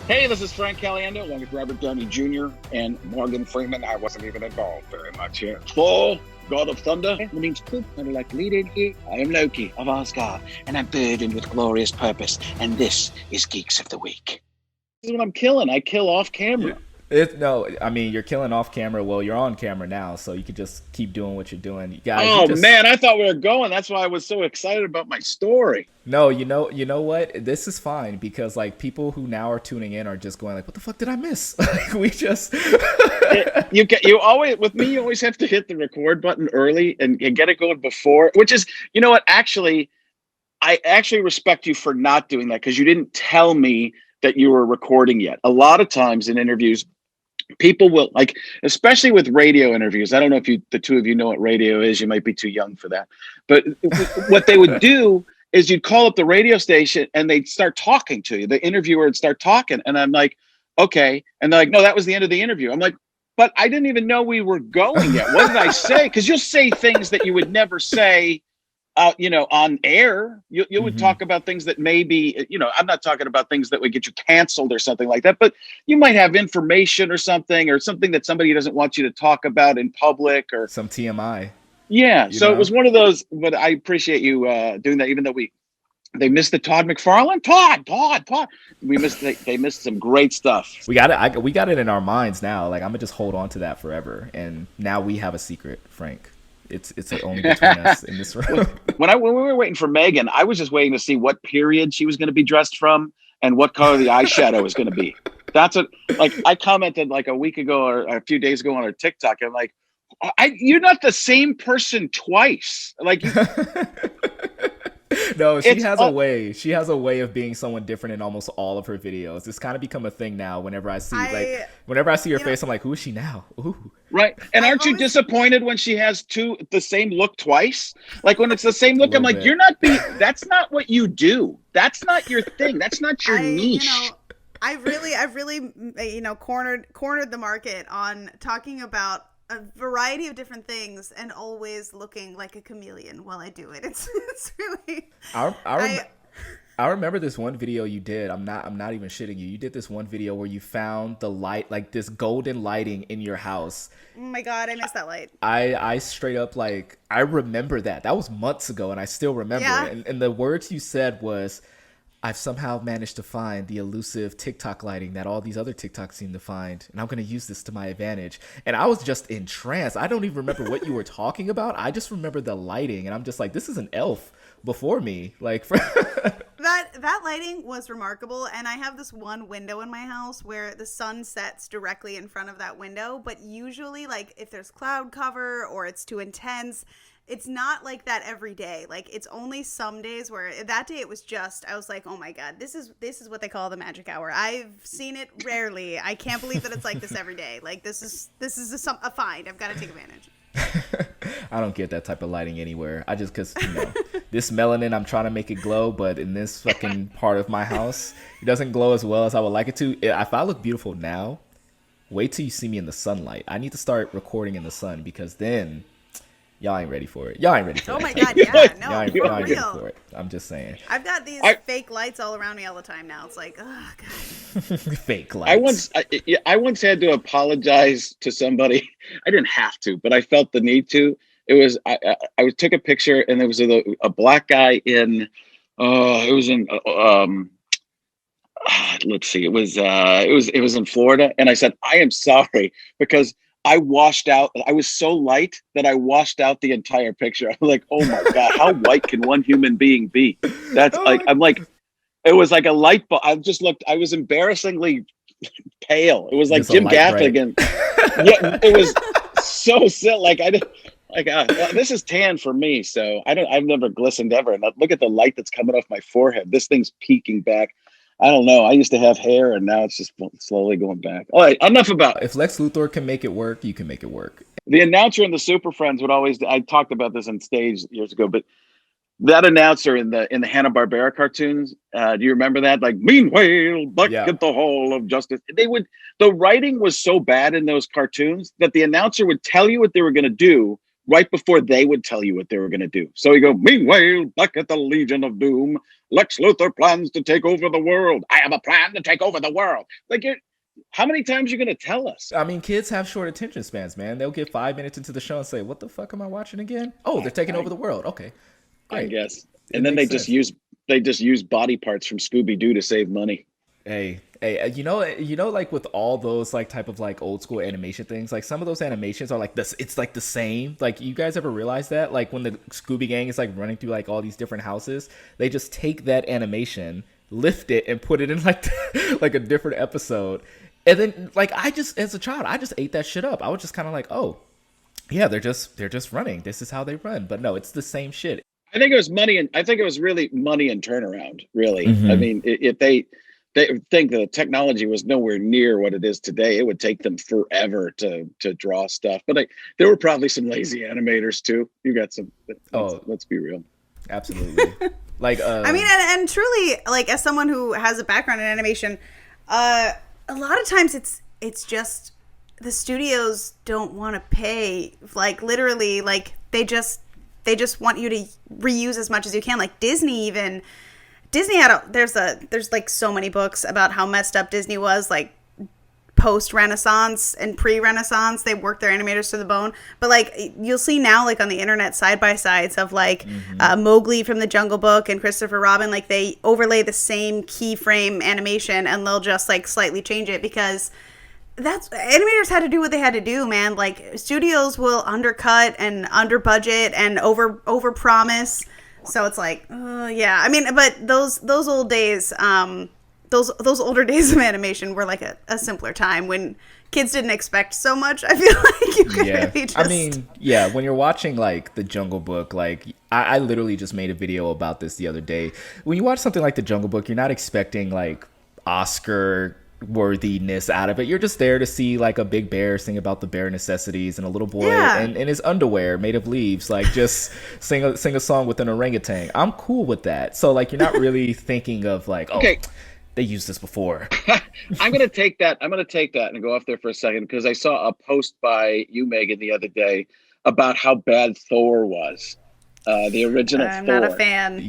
Hey, this is Frank Caliendo, along with Robert Downey Jr. and Morgan Freeman. I wasn't even involved very much here. Thor, God of Thunder. My name's Coop, and I'd like to lead in here. I am Loki of Asgard, and I'm burdened with glorious purpose. And this is Geeks of the Week. This is what I'm killing. I kill off camera. No, I mean you're killing off camera. Well, you're on camera now, so you could just keep doing what you're doing, you guys. You Oh just man, I thought we were going. That's why I was so excited about my story. no, you know what? This is fine because like people who now are tuning in are just going like, "What the fuck did I miss?" Like we just You always with me. You always have to hit the record button early and get it going before. Which is, you know what? Actually, I actually respect you for not doing that because you didn't tell me that you were recording yet. A lot of times in interviews, people will like, especially with radio interviews. I don't know if the two of you know what radio is. You might be too young for that. But what they would do is you'd call up the radio station and they'd start talking to you. The interviewer would start talking. And I'm like, okay. And they're like, no, that was the end of the interview. I'm like, but I didn't even know we were going yet. What did I say? Because you'll say things that you would never say on air. You would Mhm. talk about things that maybe, I'm not talking about things that would get you canceled or something like that, but you might have information or something that somebody doesn't want you to talk about in public or, Some TMI, yeah. you So it know. was one of those, but I appreciate you doing that, even though they missed the Todd McFarlane. Todd. They missed some great stuff. We got it. We got it in our minds now. Like I'm gonna just hold on to that forever. And now we have a secret, Frank. It's only between us in this room. When we were waiting for Megan, I was just waiting to see what period she was going to be dressed from and what color the eyeshadow was going to be. That's what, like, I commented like a week ago or a few days ago on her TikTok. I'm like, you're not the same person twice. Like, No, she it's has a way. She has a way of being someone different in almost all of her videos. It's kind of become a thing now. I, Whenever I see her you know, face, I'm like, who is she now? Ooh. right. And I've aren't you always, disappointed when she has the same look twice? Like when it's the same A look, I'm little like, bit. that's not what you do. That's not your thing. That's not your I, you niche. know, I've really, cornered the market on talking about a variety of different things and always looking like a chameleon while I do it. It's really, I, I, rem- I, I remember this one video you did. I'm not even shitting you. You did this one video where you found the light, like this golden lighting in your house. oh my God, I missed that light. I straight up like I remember that. That was months ago, and I still remember Yeah. it. And the words you said was, "I've somehow managed to find the elusive TikTok lighting that all these other TikToks seem to find, and I'm gonna use this to my advantage." And I was just entranced. I don't even remember what you were talking about. I just remember the lighting, and I'm just like, this is an elf before me. Like, That lighting was remarkable, and I have this one window in my house where the sun sets directly in front of that window, but usually like if there's cloud cover or it's too intense, it's not like that every day. Like it's only some days where that day it was just I was like, "Oh my God, this is what they call the magic hour." I've seen it rarely. I can't believe that it's like this every day. Like this is a find. I've got to take advantage. I don't get that type of lighting anywhere. I just, because, this melanin, I'm trying to make it glow, but in this fucking part of my house, it doesn't glow as well as I would like it to. If I look beautiful now, wait till you see me in the sunlight. I need to start recording in the sun because then y'all ain't ready for it. Y'all ain't ready for Oh it. my God, yeah, no, Y'all for ain't ready real. for it. I'm just saying. I've got these I- fake lights all around me all the time now. It's like, oh God. Fake I lights. once had to apologize to somebody. I didn't have to, but I felt the need to. It was I took a picture and there was a black guy in it was in let's see, it was in Florida, and I said I am sorry because I washed out. I was so light that I washed out the entire picture. I'm like, oh my God, how white can one human being be? That's Oh like my I'm like it was like a light bulb. I was embarrassingly pale. It was like Just a Jim light bright. Gaffigan. Yeah, it was so silly. Like I didn't like this is tan for me, so I've never glistened ever. And look at the light that's coming off my forehead. This thing's peeking back. I don't know. I used to have hair, and now it's just slowly going back. All right, enough about If Lex Luthor can make it work, you can make it work. the announcer and the Super Friends would always. I talked about this on stage years ago, but that announcer in the Hanna-Barbera cartoons, do you remember that? Like, meanwhile, back Yeah. at the Hall of Justice. The writing was so bad in those cartoons that the announcer would tell you what they were going to do, right before they would tell you what they were going to do. So you go, meanwhile, back at the Legion of Doom, Lex Luthor plans to take over the world. I have a plan to take over the world. Like, how many times are you going to tell us? I mean, kids have short attention spans, man. They'll get 5 minutes into the show and say, "What the fuck am I watching again? Oh, they're taking over the world. Okay, great." I guess. And then they just use body parts from Scooby-Doo to save money. Hey, you know, like with all those like type of like old school animation things, like some of those animations are like this. It's like the same. Like, you guys ever realize that? Like when the Scooby Gang is like running through like all these different houses, they just take that animation, lift it, and put it in like like a different episode. And then like as a child, I just ate that shit up. I was just kind of like, oh, yeah, they're just running. This is how they run. But no, it's the same shit. I think it was money, and I think it was really money and turnaround. Really, I mean, if they think the technology was nowhere near what it is today, it would take them forever to draw stuff. But there were probably some lazy animators too. You got some. Let's be real. Absolutely. Like, I mean, and truly, like, as someone who has a background in animation, a lot of times it's just the studios don't want to pay. Like, literally, like they just want you to reuse as much as you can. Like Disney had there's like so many books about how messed up Disney was, like post-Renaissance and pre-Renaissance. They worked their animators to the bone. But like you'll see now, like on the internet, side by sides of like Mowgli from the Jungle Book and Christopher Robin, like they overlay the same keyframe animation and they'll just like slightly change it because that's animators had to do what they had to do, man. Like studios will undercut and under budget and over promise. So it's like, yeah. I mean, but those old days, those older days of animation were like a simpler time when kids didn't expect so much. I feel like you could really just... I mean, yeah, when you're watching like the Jungle Book, like I literally just made a video about this the other day. When you watch something like the Jungle Book, you're not expecting like Oscar worthiness out of it. You're just there to see like a big bear sing about the bare necessities and a little boy in his underwear made of leaves like just sing a song with an orangutan. I'm cool with that. So like you're not really thinking of like, oh, okay, they used this before. I'm gonna take that and go off there for a second because I saw a post by you, Megan, the other day about how bad Thor was, the original I'm Thor. not a fan.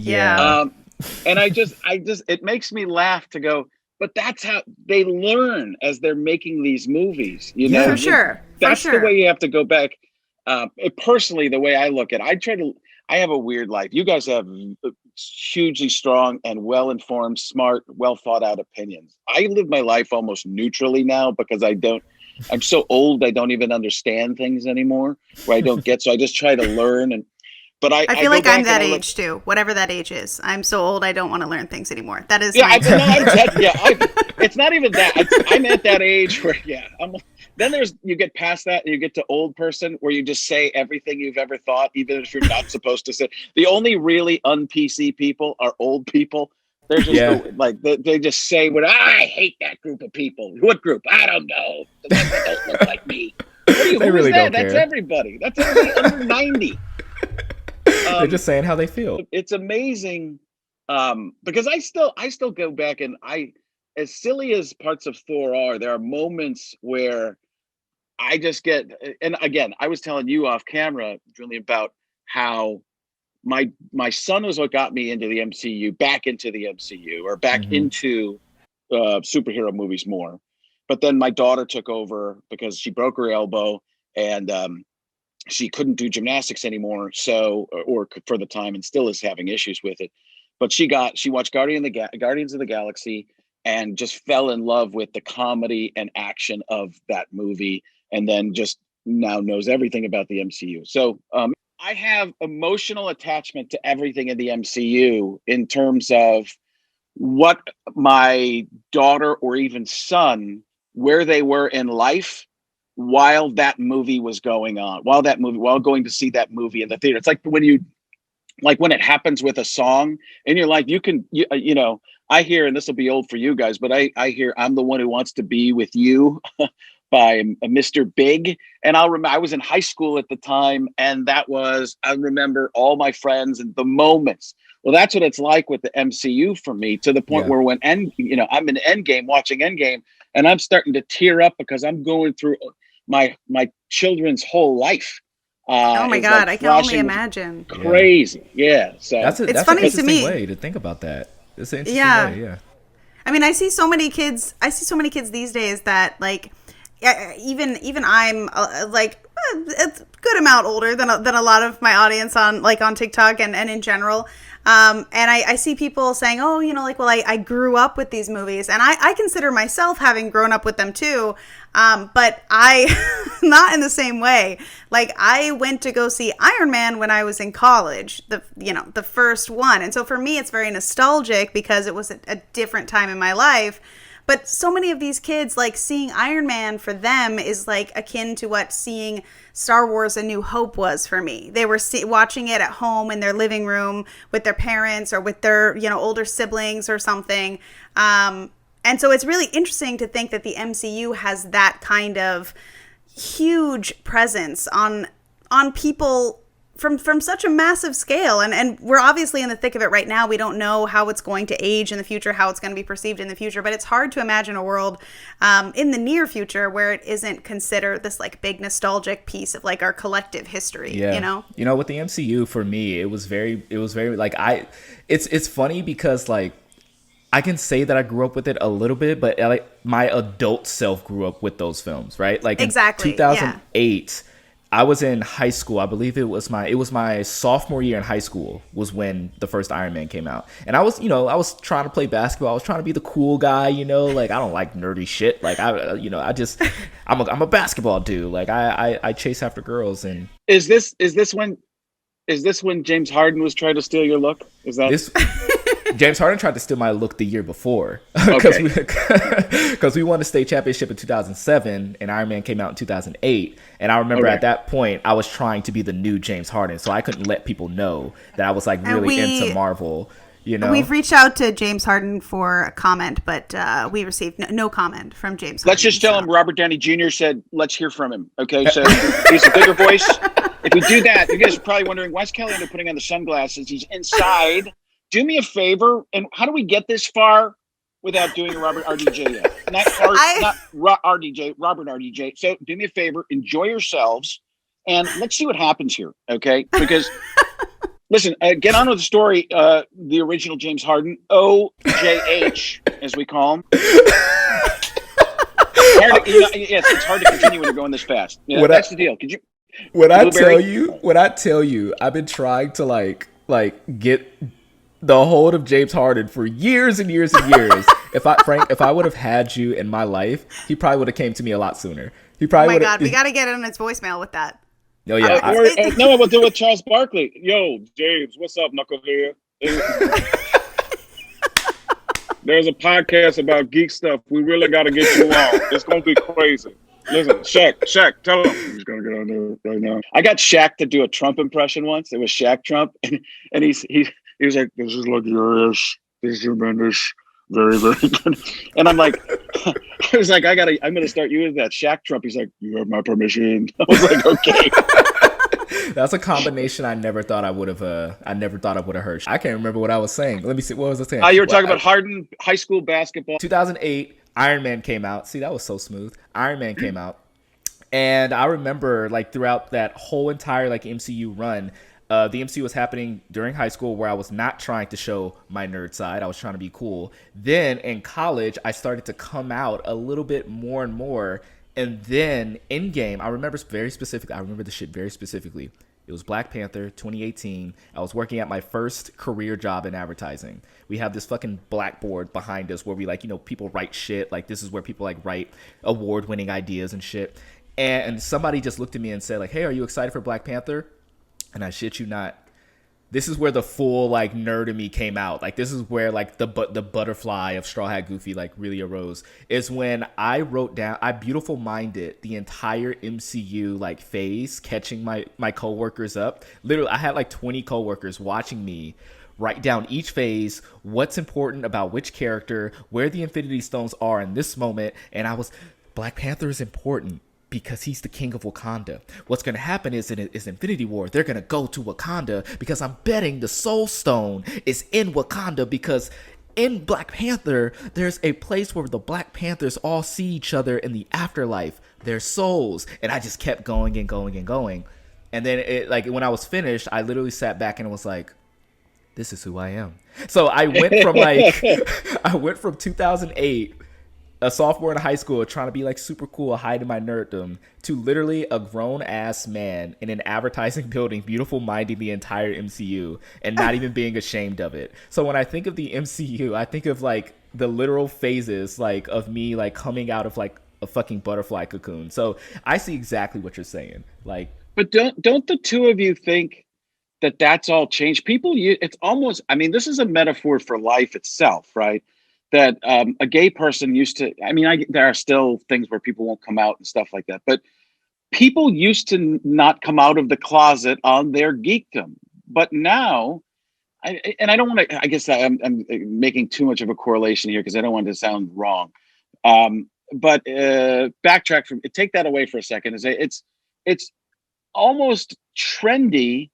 And I just it makes me laugh to go, but that's how they learn as they're making these movies, you know? For sure. That's the way you have to go back. Personally, the way I look at it, I have a weird life. You guys have hugely strong and well-informed, smart, well-thought-out opinions. I live my life almost neutrally now because I'm so old, I don't even understand things anymore, where I don't get, so I just try to learn. But I feel like I'm that age too, whatever that age is. I'm so old, I don't want to learn things anymore. That is it's not even that. I'm at that age where, then you get past that and you get to old person where you just say everything you've ever thought, even if you're not supposed to say. The only really un-PC people are old people. They're just they just say, I hate that group of people. What group? I don't know. The ones that don't look like me. Who really is that? That's everybody. That's everybody under 90. They're just saying how they feel. It's amazing because I still go back and as silly as parts of Thor are, there are moments where I just get, and again, I was telling you off camera, Julian, about how my son was what got me into the MCU, back into the MCU, or back into superhero movies more. But then my daughter took over because she broke her elbow and she couldn't do gymnastics anymore, or for the time, and still is having issues with it. But she watched Guardians of the Galaxy and just fell in love with the comedy and action of that movie, and then just now knows everything about the MCU. So I have emotional attachment to everything in the MCU in terms of what my daughter or even son, where they were in life while that movie was going on, while going to see that movie in the theater. It's like when it happens with a song and you're like, you know, I hear, and this will be old for you guys, but I hear I'm the one who wants to be with you by Mr. Big. And I was in high school at the time. And I remember all my friends and the moments. Well, that's what it's like with the MCU for me, to the point where when I'm in Endgame, watching Endgame, and I'm starting to tear up because I'm going through my children's whole life. Oh my is, God, like, I can only flashing imagine. crazy. Yeah. So That's It's an funny to interesting me. way to think about that. It's an interesting Yeah. way, yeah. I mean, I see so many kids. I see so many kids these days that like, even I'm like a good amount older than a lot of my audience on TikTok and in general. And I see people saying, oh, like, well, I grew up with these movies, and I consider myself having grown up with them too. But I, not in the same way. Like, I went to go see Iron Man when I was in college, the first one. And so for me, it's very nostalgic because it was a different time in my life. But so many of these kids, like, seeing Iron Man for them is like akin to what seeing Star Wars A New Hope was for me. They were watching it at home in their living room with their parents or with their, older siblings or something. And so it's really interesting to think that the MCU has that kind of huge presence on people from such a massive scale. And we're obviously in the thick of it right now. We don't know how it's going to age in the future, how it's going to be perceived in the future, but it's hard to imagine a world in the near future where it isn't considered this like big nostalgic piece of like our collective history. Yeah. With the MCU, for me, it was very like, it's funny because like I can say that I grew up with it a little bit, but like my adult self grew up with those films, right? Like exactly. In 2008, yeah. I was in high school. I believe it was my sophomore year in high school was when the first Iron Man came out. And I was trying to play basketball. I was trying to be the cool guy, like I don't like nerdy shit. Like I'm a basketball dude. Like I chase after girls. And is this when James Harden was trying to steal your look? Is that this? James Harden tried to steal my look the year before because we won the state championship in 2007 and Iron Man came out in 2008. And I remember at that point, I was trying to be the new James Harden. So I couldn't let people know that I was like really into Marvel. We've reached out to James Harden for a comment, but we received no comment from James Harden. Let's just tell him Robert Downey Jr. said, let's hear from him. Okay, so he's a bigger voice. If we do that, you guys are probably wondering, why is Caliendo putting on the sunglasses? He's inside. Do me a favor, and how do we get this far without doing a Robert RDJ yet? Not RDJ, Robert RDJ. So do me a favor, enjoy yourselves, and let's see what happens here, okay? Because, listen, get on with the story. The original James Harden, OJH, as we call him. It's hard to continue when you're going this fast. That's the deal. Could you? When I tell you, I've been trying to like get the hold of James Harden for years and years and years. If I would have had you in my life, he probably would have came to me a lot sooner. He probably. Oh my God, we got to get on his voicemail with that. Oh yeah. No, we'll do it with Charles Barkley. Yo, James, what's up, knucklehead? There's a podcast about geek stuff. We really got to get you on. It's gonna be crazy. Listen, Shaq, tell him he's gonna get on there right now. I got Shaq to do a Trump impression once. It was Shaq Trump, and he was like, "This is luxurious. This is tremendous, very, very good." And I'm like, I was like, I'm gonna start using that Shaq Trump. He's like, "You have my permission." I was like, "Okay." That's a combination I never thought I would have heard. I can't remember what I was saying. Let me see. What was I saying? You were talking about Harden high school basketball. 2008, Iron Man came out. See, that was so smooth. Iron Man came out. And I remember like throughout that whole entire like MCU run, the MCU was happening during high school where I was not trying to show my nerd side. I was trying to be cool. Then in college, I started to come out a little bit more and more. And then Endgame, I remember the shit very specifically. It was Black Panther 2018. I was working at my first career job in advertising. We have this fucking blackboard behind us where we people write shit. Like this is where people like write award-winning ideas and shit. And somebody just looked at me and said like, "Hey, are you excited for Black Panther?" And I shit you not, this is where the full like nerd in me came out. Like this is where like the butterfly of Straw Hat Goofy like really arose. Is when I wrote down, I beautiful minded the entire MCU like phase, catching my coworkers up. Literally, I had like 20 coworkers watching me write down each phase, what's important about which character, where the Infinity Stones are in this moment, and I was, Black Panther is important because he's the king of Wakanda. What's going to happen is Infinity War, they're going to go to Wakanda because I'm betting the Soul Stone is in Wakanda because in Black Panther, there's a place where the Black Panthers all see each other in the afterlife, their souls. And I just kept going and going and going. And then it, like, when I was finished, I literally sat back and was like, this is who I am. So I went from like, I went from 2008, a sophomore in high school, trying to be like super cool, hiding my nerddom, to literally a grown ass man in an advertising building, beautiful minding the entire MCU and not even being ashamed of it. So when I think of the MCU, I think of like the literal phases like of me like coming out of like a fucking butterfly cocoon. So I see exactly what you're saying. Like, but don't the two of you think that that's all changed? People, it's almost, I mean, this is a metaphor for life itself, right? That a gay person used to, I mean, there are still things where people won't come out and stuff like that, but people used to not come out of the closet on their geekdom. But now, and I don't want to, I guess I'm making too much of a correlation here because I don't want to sound wrong. But backtrack from, take that away for a second, is it's almost trendy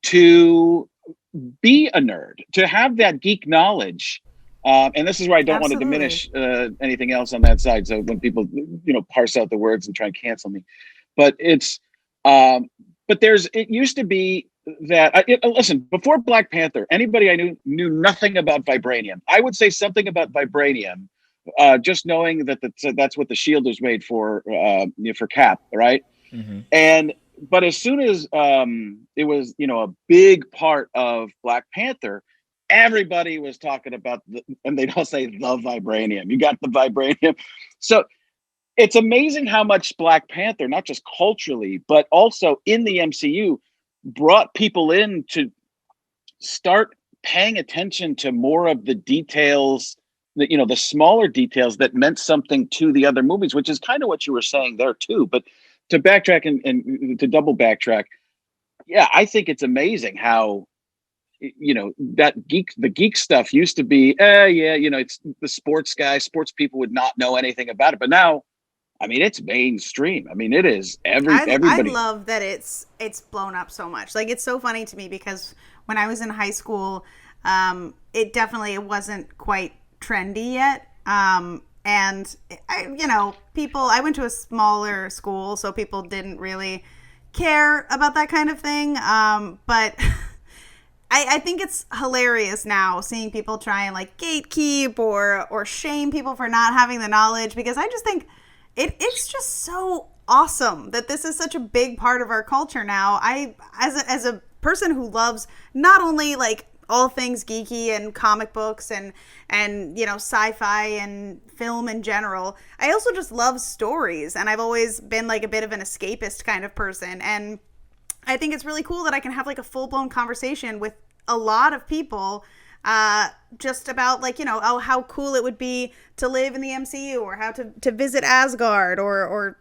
to be a nerd, to have that geek knowledge. And this is where I don't want to diminish anything else on that side. So when people, parse out the words and try and cancel me, but it's, but it used to be that, listen, before Black Panther, anybody I knew nothing about vibranium. I would say something about vibranium, just knowing that that's what the shield was made for Cap, right? Mm-hmm. But as soon as it was, a big part of Black Panther, everybody was talking about and they'd all say the vibranium. You got the vibranium. So it's amazing how much Black Panther, not just culturally, but also in the MCU, brought people in to start paying attention to more of the details, the smaller details that meant something to the other movies, which is kind of what you were saying there too. But to backtrack and to double backtrack, yeah, I think it's amazing how, that the geek stuff used to be, it's the sports people would not know anything about it. But now, I mean, it's mainstream. I mean, it is everybody. I love that it's blown up so much. Like, it's so funny to me because when I was in high school, it wasn't quite trendy yet. And I went to a smaller school, so people didn't really care about that kind of thing. But I think it's hilarious now seeing people try and like gatekeep or shame people for not having the knowledge, because I just think it's just so awesome that this is such a big part of our culture now. As a person who loves not only like all things geeky and comic books and sci-fi and film in general, I also just love stories, and I've always been like a bit of an escapist kind of person, and I think it's really cool that I can have like a full-blown conversation with a lot of people just about like, how cool it would be to live in the MCU or how to visit Asgard or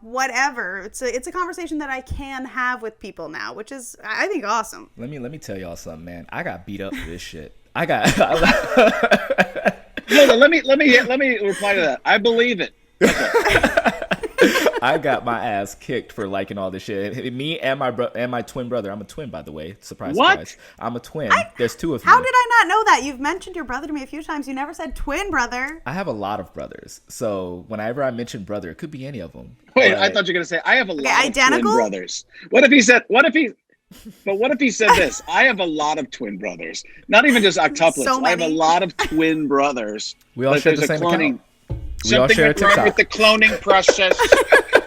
whatever. It's a conversation that I can have with people now, which is, I think, awesome. Let me tell y'all something, man. I got beat up for this shit. Let me reply to that. I believe it. Okay. I got my ass kicked for liking all this shit. Me and my twin brother. I'm a twin, by the way. Surprise, surprise. I'm a twin. There's two of me. How did I not know that? You've mentioned your brother to me a few times. You never said twin brother. I have a lot of brothers. So whenever I mention brother, it could be any of them. Wait, I thought you were going to say, I have a lot of twin brothers. What if he said this? I have a lot of twin brothers. Not even just octuplets. So I have a lot of twin brothers. We all share the same account. Something went wrong with the cloning process.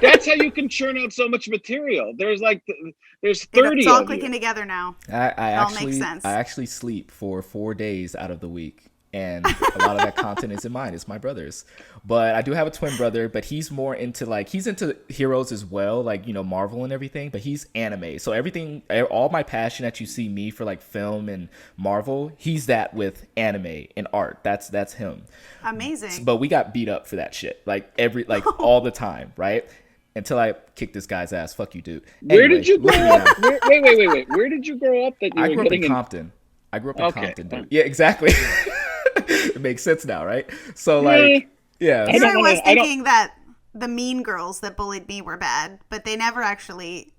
That's how you can churn out so much material. There's 30 It's all clicking together now. I all makes sense. I actually sleep for 4 days out of the week. And a lot of that content isn't mine. It's my brother's. But I do have a twin brother, but he's more into he's into heroes as well, like, Marvel and everything, but he's anime. So everything, all my passion that you see me for like film and Marvel, he's that with anime and art. That's him. Amazing. But we got beat up for that shit. All the time, right? Until I kicked this guy's ass. Fuck you, dude. Where did you grow up? Wait. Where did you grow up? I grew up in Compton. Compton, dude. Yeah, exactly. It makes sense now, right? So yeah. I was thinking that the mean girls that bullied me were bad, but they never actually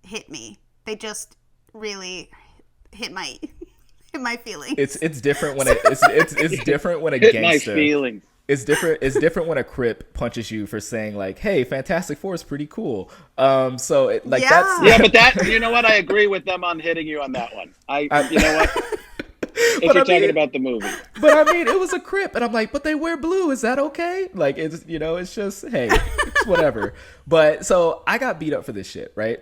hit me. They just really hit my feelings. It's different when it's different when a gangster. My feelings. It's different. It's different when a Crip punches you for saying like, "Hey, Fantastic Four is pretty cool." So Yeah. that's but that, you know what? I agree with them on hitting you on that one. You know what? If But you're I mean- talking about the movie, But I mean, it was a Crip, and I'm like, but they wear blue. Is that okay? Like, it's it's just hey, it's whatever. But so I got beat up for this shit, right?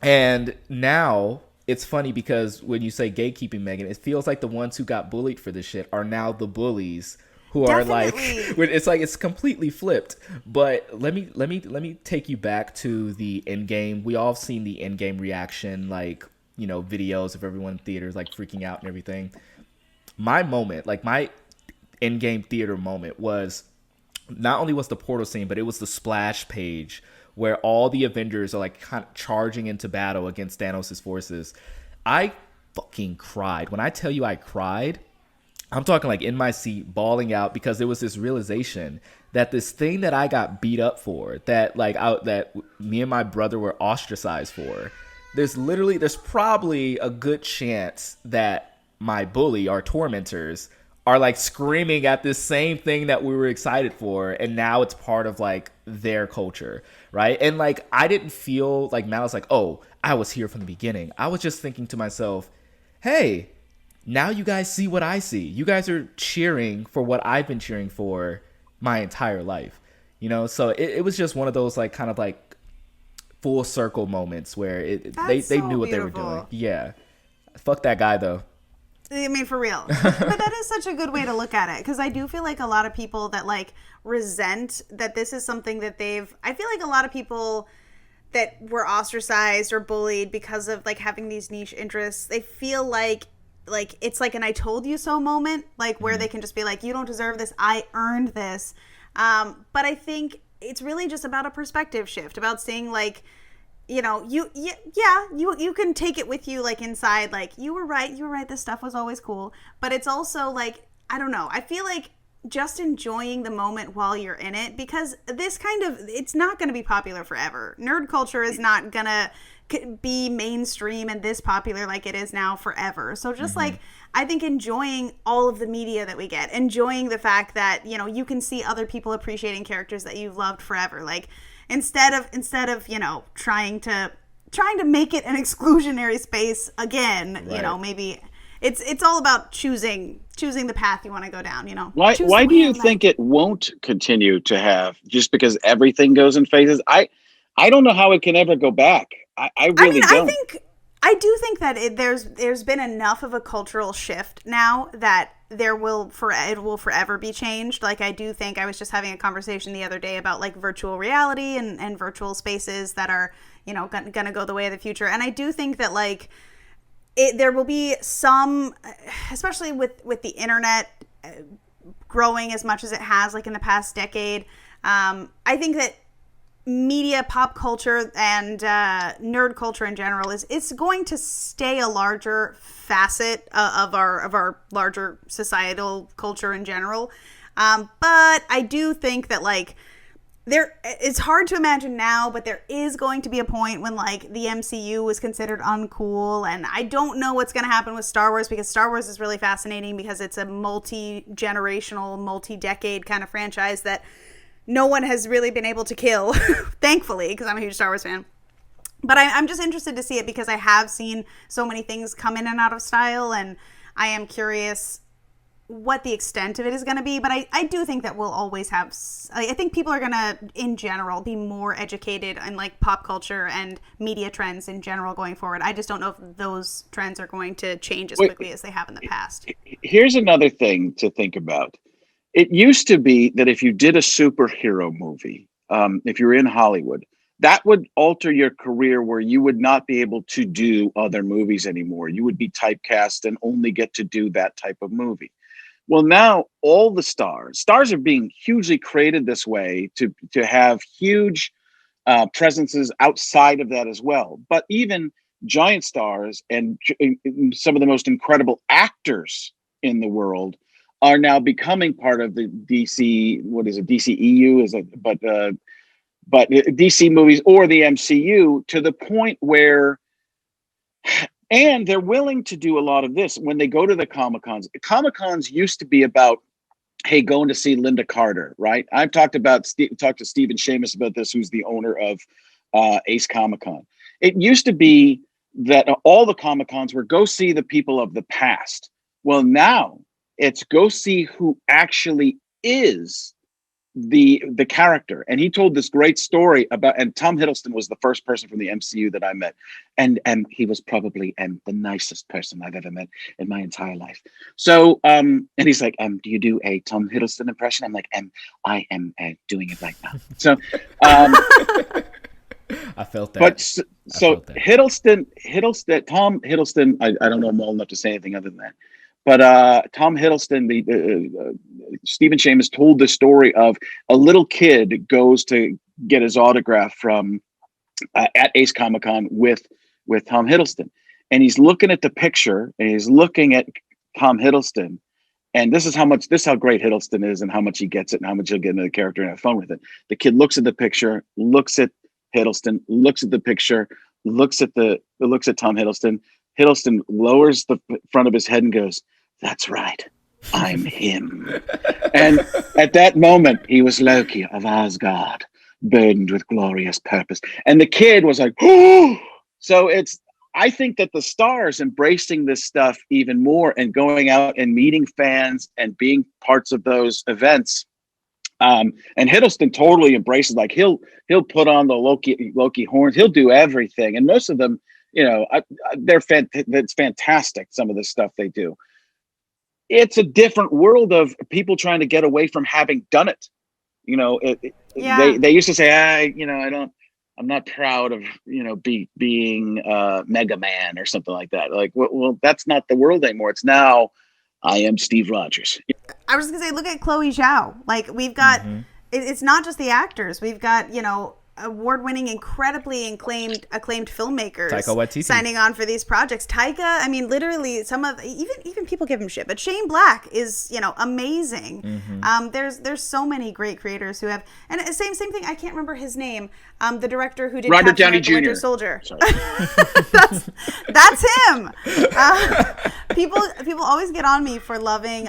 And now it's funny because when you say gatekeeping, Megan, it feels like the ones who got bullied for this shit are now the bullies who are like, it's completely flipped. But let me take you back to the Endgame. We all have seen the Endgame reaction, like, videos of everyone in theaters like freaking out and everything. My moment, like my Endgame theater moment, was not only was the portal scene, but it was the splash page where all the Avengers are like kind of charging into battle against Thanos' forces. I fucking cried. When I tell you I cried, I'm talking like in my seat, bawling out, because there was this realization that this thing that I got beat up for, that me and my brother were ostracized for, there's probably a good chance that my bully, our tormentors, are like screaming at this same thing that we were excited for, and now it's part of like their culture, right? And like I didn't feel like Matt was like, oh, I was here from the beginning. I was just thinking to myself, hey, now you guys see what I see. You guys are cheering for what I've been cheering for my entire life, So it was just one of those like kind of like full circle moments where they knew what they were doing. Yeah, fuck that guy though. I mean, for real. But that is such a good way to look at it, because I do feel like a lot of people that like resent that this is something that I feel like a lot of people that were ostracized or bullied because of like having these niche interests, they feel like it's like an I told you so moment, like where they can just be like, you don't deserve this, I earned this. But I think it's really just about a perspective shift, about seeing like, you can take it with you, like inside, like you were right, this stuff was always cool. But it's also like, I don't know, I feel like just enjoying the moment while you're in it, because this it's not going to be popular forever. Nerd culture is not going to be mainstream and this popular like it is now forever. So just like, I think enjoying all of the media that we get, enjoying the fact that, you can see other people appreciating characters that you've loved forever. Like, instead of trying to make it an exclusionary space again, right. Maybe it's all about choosing the path you want to go down. Why do you think it won't continue to have, just because everything goes in phases? I don't know how it can ever go back. I really don't. I do think that there's been enough of a cultural shift now that it will forever be changed. Like, I do think, I was just having a conversation the other day about like virtual reality and virtual spaces that are, gonna go the way of the future. And I do think that like there will be some, especially with the internet growing as much as it has, like in the past decade. I think that media, pop culture, and nerd culture in general is going to stay a larger facet of our larger societal culture in general. But I do think that like it's hard to imagine now, but there is going to be a point when like the MCU was considered uncool, and I don't know what's going to happen with Star Wars, because Star Wars is really fascinating because it's a multi-generational, multi-decade kind of franchise that no one has really been able to kill, thankfully, because I'm a huge Star Wars fan. But I'm just interested to see it, because I have seen so many things come in and out of style, and I am curious what the extent of it is going to be. But I do think that we'll always have, I think people are going to, in general, be more educated in like pop culture and media trends in general going forward. I just don't know if those trends are going to change as quickly as they have in the past. Here's another thing to think about. It used to be that if you did a superhero movie, if you were in Hollywood, that would alter your career, where you would not be able to do other movies anymore. You would be typecast and only get to do that type of movie. Well, now all the stars are being hugely created this way to have huge presences outside of that as well. But even giant stars and some of the most incredible actors in the world are now becoming part of the DC, what is it, DCEU, but DC movies or the MCU, to the point where, and they're willing to do a lot of this when they go to the Comic-Cons. Comic-Cons used to be about hey, going to see Linda Carter, right? I've talked to Stephen Seamus about this, who's the owner of Ace Comic Con. It used to be that all the Comic Cons were go see the people of the past. Well, now it's go see who actually is the character. And he told this great story about, and Tom Hiddleston was the first person from the MCU that I met, and he was probably the nicest person I've ever met in my entire life. So and he's like, do you do a Tom Hiddleston impression? I'm like, I am doing it right now. So I felt that. But so Tom Hiddleston, I don't know him well enough to say anything other than that. But Tom Hiddleston, Stephen Seamus told the story of a little kid goes to get his autograph from at Ace Comic Con with Tom Hiddleston, and he's looking at the picture and he's looking at Tom Hiddleston, and this is how great Hiddleston is and how much he gets it and how much he'll get into the character and have fun with it. The kid looks at the picture, looks at Hiddleston, looks at the picture, looks at Tom Hiddleston. Hiddleston lowers the front of his head and goes, "That's right, I'm him." And at that moment, he was Loki of Asgard, burdened with glorious purpose. And the kid was like, "Oh!" So I think that the stars embracing this stuff even more and going out and meeting fans and being parts of those events. And Hiddleston totally embraces, like he'll put on the Loki horns, he'll do everything, and most of them, it's fantastic. Some of the stuff they do. It's a different world of people trying to get away from having done it. They used to say, I'm not proud of being Mega Man or something like that. Like, well, that's not the world anymore. It's now I am Steve Rogers. I was gonna say, look at Chloe Zhao. Like, we've got, it's not just the actors. We've got, award-winning, incredibly acclaimed filmmakers Taika Waititi signing on for these projects. Taika, I mean, literally, some of even people give him shit, but Shane Black is amazing. There's so many great creators who have, and same thing. I can't remember his name. The director who did Robert Downey Captain America: Jr. Winter Soldier. Sorry. that's him. People always get on me for loving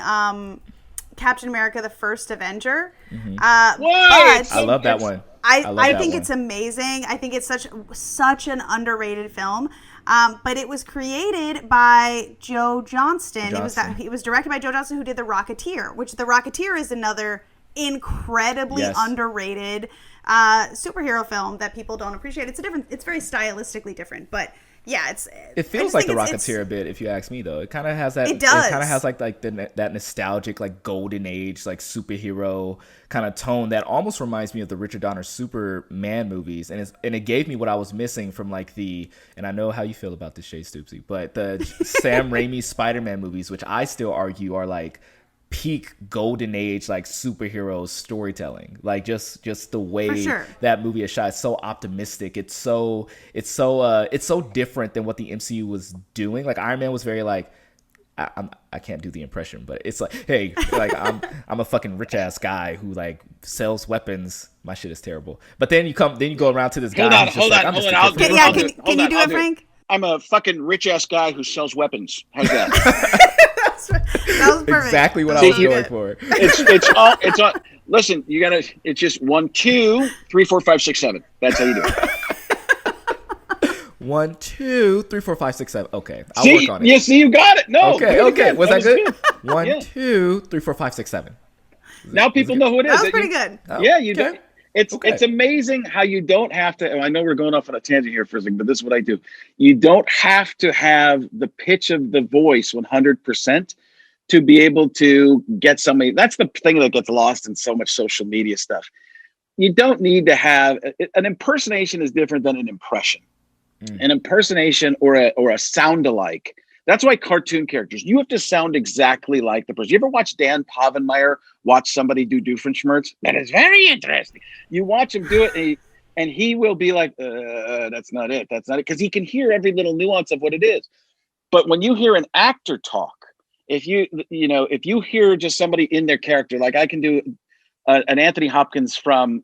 Captain America: The First Avenger. What? I love that one. I think it's amazing. I think it's such an underrated film. But it was created by Joe Johnston. It was directed by Joe Johnston, who did The Rocketeer, which The Rocketeer is another incredibly underrated superhero film that people don't appreciate. It's very stylistically different, but yeah, it feels like The Rocketeer a bit, if you ask me, though. It kind of has that. It does. It kind of has like that nostalgic, like golden age, like superhero kind of tone that almost reminds me of the Richard Donner Superman movies, and it gave me what I was missing from like and I know how you feel about this, Shay Stoopsy, but the Sam Raimi Spider-Man movies, which I still argue are like peak golden age like superhero storytelling. Like just the way that movie is shot, it's so optimistic. It's so different than what the MCU was doing. Like Iron Man was very like, I can't do the impression, but it's like, hey, like I'm a fucking rich ass guy who like sells weapons. My shit is terrible. But then you go around to this guy. Hold on. Can you do it, Frank? I'm a fucking rich ass guy who sells weapons. How's that? That was perfect. Exactly what I was going for. It's all. Listen, you gotta. It's just 1, 2, 3, 4, 5, 6, 7. That's how you do it. 1, 2, 3, 4, 5, 6, 7. Okay, I'll work on it. Yeah, see, you got it. No. Okay. Was that good? 1, 2, 3, 4, 5, 6, 7. Now people know who it is. That was pretty good. Yeah, you do. It's amazing how you don't have to. I know we're going off on a tangent here for a second, but this is what I do. You don't have to have the pitch of the voice 100% to be able to get somebody. That's the thing that gets lost in so much social media stuff. You don't need to have an impersonation is different than an impression. An impersonation or a sound-alike. That's why cartoon characters, you have to sound exactly like the person. You ever watch Dan Povenmire watch somebody do Doofenshmirtz? That is very interesting. You watch him do it, and he will be like, that's not it. That's not it. Because he can hear every little nuance of what it is. But when you hear an actor talk, if you hear just somebody in their character, like I can do an Anthony Hopkins from,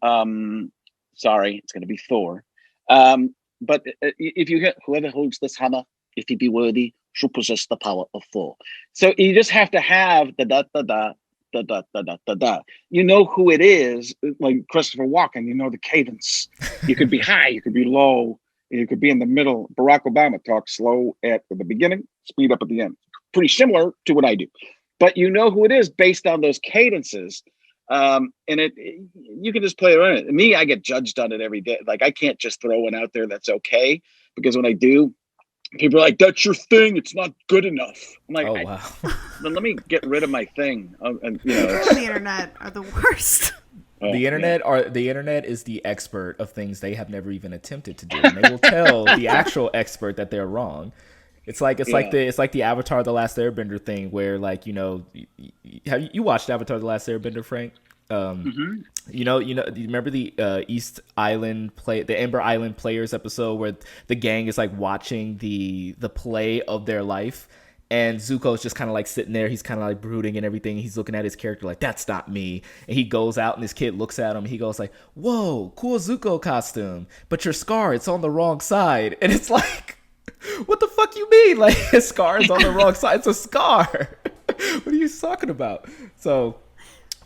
sorry, it's going to be Thor. But if you hear, whoever holds this hammer, if he be worthy, should possess the power of Thor. So you just have to have the da-da-da, da da da da da da. You know who it is, like Christopher Walken. You know the cadence. You could be high, you could be low, you could be in the middle. Barack Obama talks slow at the beginning, speed up at the end. Pretty similar to what I do, but you know who it is based on those cadences. And you can just play around it. Me, I get judged on it every day. Like I can't just throw one out there that's okay, because when I do, people are like, "That's your thing. It's not good enough." I'm like, Oh wow. Then let me get rid of my thing. And People on the internet are the worst. The internet is the expert of things they have never even attempted to do, and they will tell the actual expert that they're wrong. It's like the Avatar: The Last Airbender thing, where like have you watched Avatar: The Last Airbender, Frank? You know, do you remember the the Ember Island Players episode where the gang is like watching the play of their life, and Zuko's just kind of like sitting there. He's kind of like brooding and everything. He's looking at his character like, "That's not me." And he goes out, and this kid looks at him. He goes like, "Whoa, cool Zuko costume, but your scar, it's on the wrong side." And it's like, what the fuck you mean? Like, his scar is on the wrong side. It's a scar. What are you talking about? So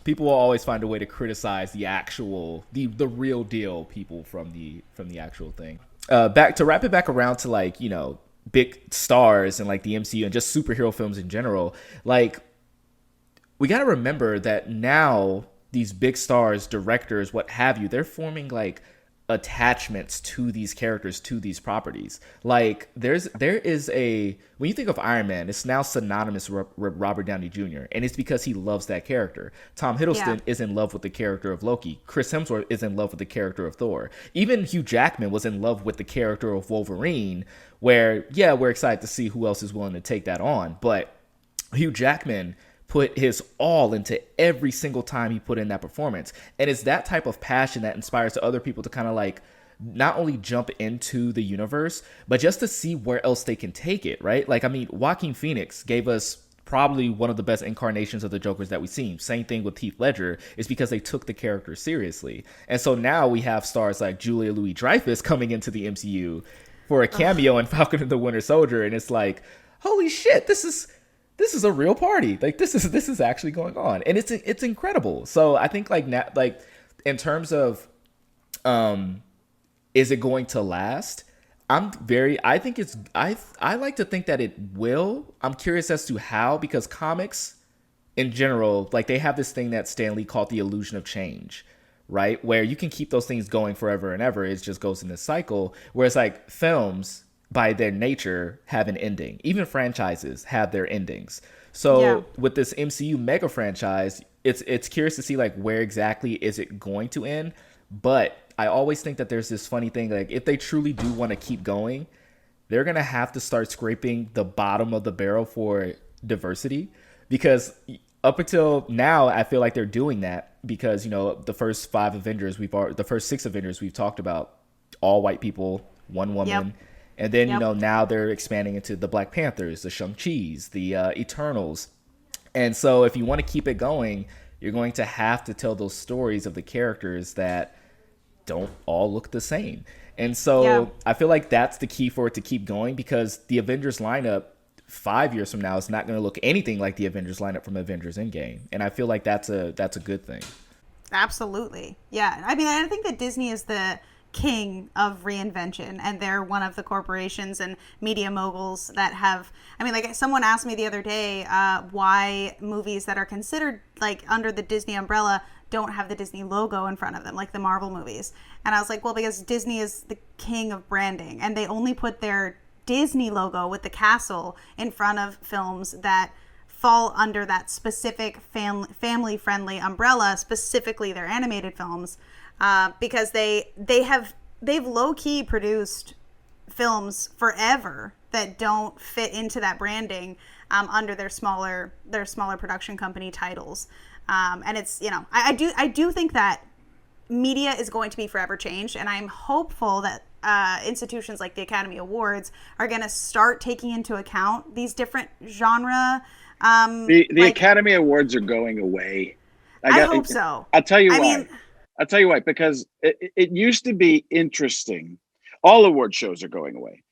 people will always find a way to criticize the real deal people from the actual thing. Back to wrap it back around to like, big stars and like the MCU and just superhero films in general. Like, we got to remember that now these big stars, directors, what have you, they're forming like attachments to these characters, to these properties. Like there is when you think of Iron Man, it's now synonymous with Robert Downey Jr., and it's because he loves that character. Tom Hiddleston is in love with the character of Loki. Chris Hemsworth is in love with the character of Thor. Even Hugh Jackman was in love with the character of Wolverine, where we're excited to see who else is willing to take that on. But Hugh Jackman put his all into every single time he put in that performance. And it's that type of passion that inspires other people to kind of like not only jump into the universe, but just to see where else they can take it, right? Like, I mean, Joaquin Phoenix gave us probably one of the best incarnations of the Jokers that we've seen. Same thing with Heath Ledger, is because they took the character seriously. And so now we have stars like Julia Louis-Dreyfus coming into the MCU for a cameo in Falcon and the Winter Soldier. And it's like, holy shit, this is a real party. Like this is actually going on, and it's incredible. So I think like now, like in terms of, is it going to last? I like to think that it will. I'm curious as to how, because comics in general, like they have this thing that Stan Lee called the illusion of change, right? Where you can keep those things going forever and ever. It just goes in this cycle. Whereas like films, by their nature, have an ending. Even franchises have their endings. So with this MCU mega franchise, it's curious to see like where exactly is it going to end. But I always think that there's this funny thing, like if they truly do want to keep going, they're gonna have to start scraping the bottom of the barrel for diversity, because up until now I feel like they're doing that, because the first the first 6 Avengers we've talked about, all white people, one woman. Yep. And then, now they're expanding into the Black Panthers, the Shang-Chi's, the Eternals. And so if you want to keep it going, you're going to have to tell those stories of the characters that don't all look the same. And so I feel like that's the key for it to keep going, because the Avengers lineup 5 years from now is not going to look anything like the Avengers lineup from Avengers Endgame. And I feel like that's a good thing. Absolutely. Yeah. I mean, I think that Disney is the king of reinvention, and they're one of the corporations and media moguls that have, I mean, like someone asked me the other day why movies that are considered like under the Disney umbrella don't have the Disney logo in front of them, like the Marvel movies. And I was like, well, because Disney is the king of branding, and they only put their Disney logo with the castle in front of films that fall under that specific family-friendly umbrella, specifically their animated films. Because they've low-key produced films forever that don't fit into that branding under their smaller production company titles, and it's I do think that media is going to be forever changed, and I'm hopeful that institutions like the Academy Awards are going to start taking into account these different genre. The Academy Awards are going away. I hope so. I'll tell you why. I'll tell you why, because it used to be interesting. All award shows are going away.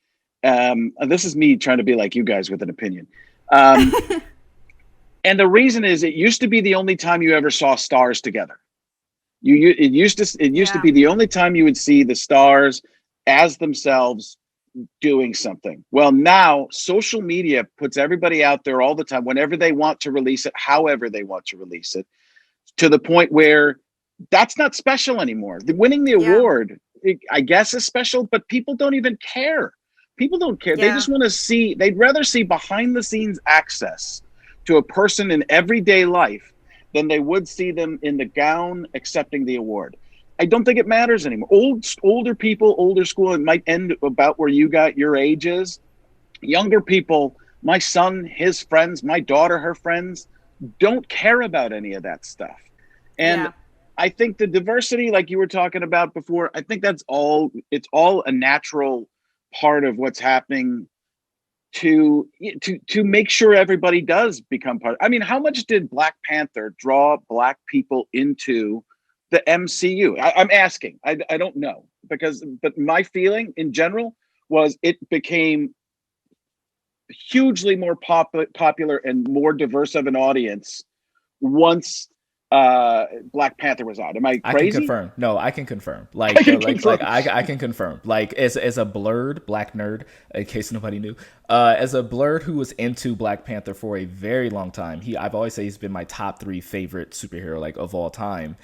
And this is me trying to be like you guys with an opinion. And And the reason is it used to be the only time you ever saw stars together. It used to be the only time you would see the stars as themselves doing something. Well, now social media puts everybody out there all the time, whenever they want to release it, however they want to release it, to the point where that's not special anymore. Winning the award, I guess, is special, but people don't even care. People don't care. They just want to see, they'd rather see behind the scenes access to a person in everyday life than they would see them in the gown accepting the award. I don't think it matters anymore. Older people, older school, it might end about where you got your age is. Younger people, my son, his friends, my daughter, her friends, don't care about any of that stuff. And I think the diversity, like you were talking about before, I think it's all a natural part of what's happening to make sure everybody does become part. I mean, how much did Black Panther draw Black people into the MCU? I'm asking. I don't know, but my feeling in general was it became hugely more popular and more diverse of an audience once Black Panther was out. Am I crazy? I can confirm. No, I can confirm. I can confirm. Like as a blurred Black nerd, in case nobody knew, as a blurred who was into Black Panther for a very long time. I've always said he's been my top 3 favorite superhero like of all time.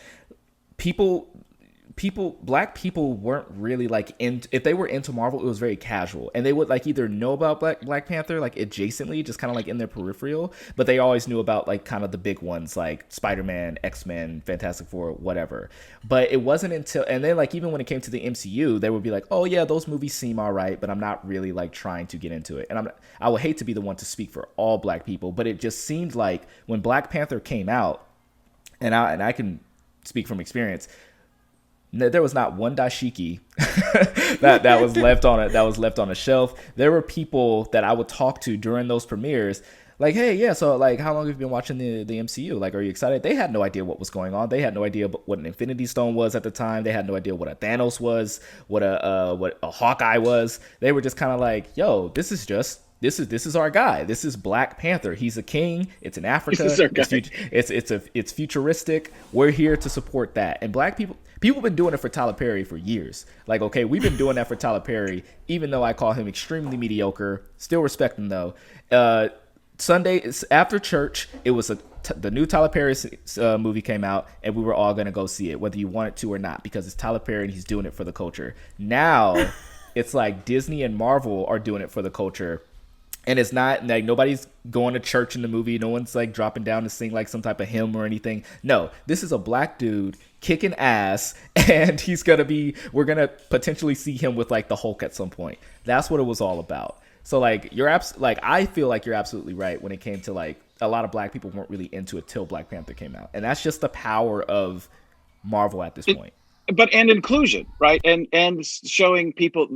Black people weren't really like if they were into Marvel, it was very casual, and they would like either know about Black Panther like adjacently, just kind of like in their peripheral, but they always knew about like kind of the big ones like Spider-Man, X-Men, Fantastic Four, whatever. But it wasn't until, and then like even when it came to the MCU, they would be like, oh yeah, those movies seem all right, but I'm not really like trying to get into it. And I would hate to be the one to speak for all Black people, but it just seemed like when Black Panther came out, and I can speak from experience, there was not one dashiki that was left on a shelf. There were people that I would talk to during those premieres, like, hey, yeah, so like, how long have you been watching the MCU? Like, are you excited? They had no idea what was going on. They had no idea what an Infinity Stone was at the time. They had no idea what a Thanos was, what a Hawkeye was. They were just kind of like, yo, this is our guy. This is Black Panther. He's a king. It's in Africa. It's futuristic. We're here to support that. And Black people have been doing it for Tyler Perry for years. Like, okay, we've been doing that for Tyler Perry, even though I call him extremely mediocre. Still respect him though. Sunday after church, it was the new Tyler Perry movie came out, and we were all gonna go see it, whether you wanted to or not, because it's Tyler Perry and he's doing it for the culture. Now, it's like Disney and Marvel are doing it for the culture. And it's not like nobody's going to church in the movie. No one's like dropping down to sing like some type of hymn or anything. No, this is a Black dude kicking ass, and we're going to potentially see him with like the Hulk at some point. That's what it was all about. So like I feel like you're absolutely right when it came to like a lot of Black people weren't really into it till Black Panther came out. And that's just the power of Marvel at this point. And inclusion, right? And showing people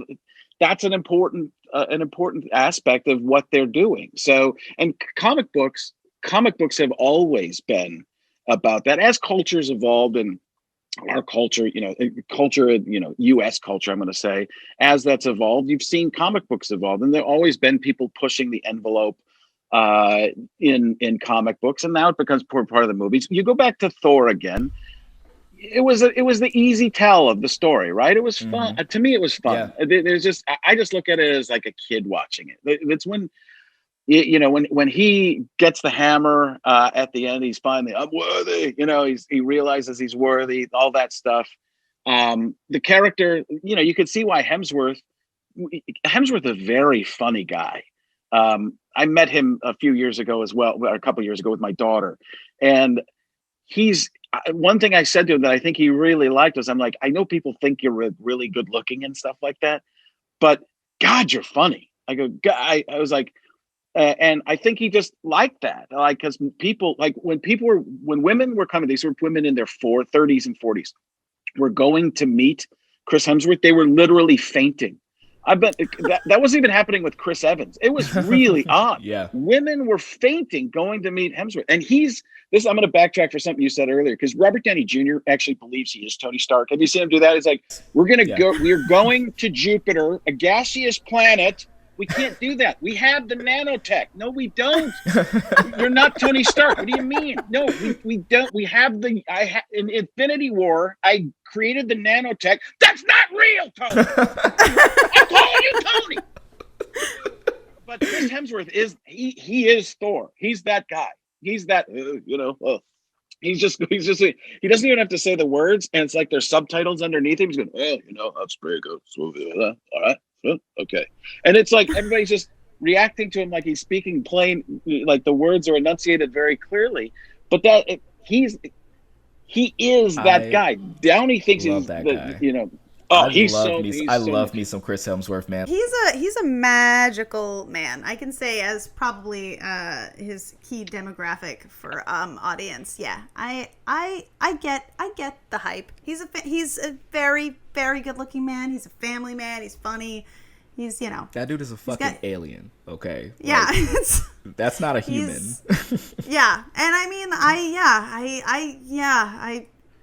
that's an important aspect of what they're doing. So, and comic books have always been about that. As cultures evolved, and our culture, U.S. culture, I'm going to say, as that's evolved, you've seen comic books evolve, and there have always been people pushing the envelope in comic books, and now it becomes part of the movies. You go back to Thor again. It was the easy tell of the story, right? It was fun. To me, it was fun. Yeah. I just look at it as like a kid watching it. It's when, when he gets the hammer at the end, he's finally, I'm worthy. He realizes he's worthy, all that stuff. The character, you could see why Hemsworth is a very funny guy. I met him a few years ago as well, a couple of years ago with my daughter. And one thing I said to him that I think he really liked was, I'm like, I know people think you're really good looking and stuff like that, but God, you're funny. I go, I was like, and I think he just liked that. Like, cause people, like when women were coming, these were women in their 30s and 40s, were going to meet Chris Hemsworth. They were literally fainting. I bet that wasn't even happening with Chris Evans. It was really odd. Yeah. Women were fainting going to meet Hemsworth. And I'm going to backtrack for something you said earlier, because Robert Downey Jr. actually believes he is Tony Stark. Have you seen him do that? It's like, we're going to go to Jupiter, a gaseous planet, We can't do that. We have the nanotech. No, we don't. You're not Tony Stark. What do you mean? No, we don't. We have in Infinity War, I created the nanotech. That's not real, Tony. I'm calling you Tony. But Chris Hemsworth he is Thor. He's that guy. He's that, he doesn't even have to say the words, and it's like there's subtitles underneath him. He's going, that's pretty good. All right. Okay. And it's like everybody's just reacting to him like he's speaking plain, like the words are enunciated very clearly. But he is that guy. Downey thinks he's that guy. I love me some Chris Hemsworth, man. He's a magical man. I can say as probably his key demographic for audience. Yeah, I get the hype. He's a very, very good looking man. He's a family man. He's funny. He's that dude is a fucking alien. Okay. Yeah, that's not a human. Yeah, and I mean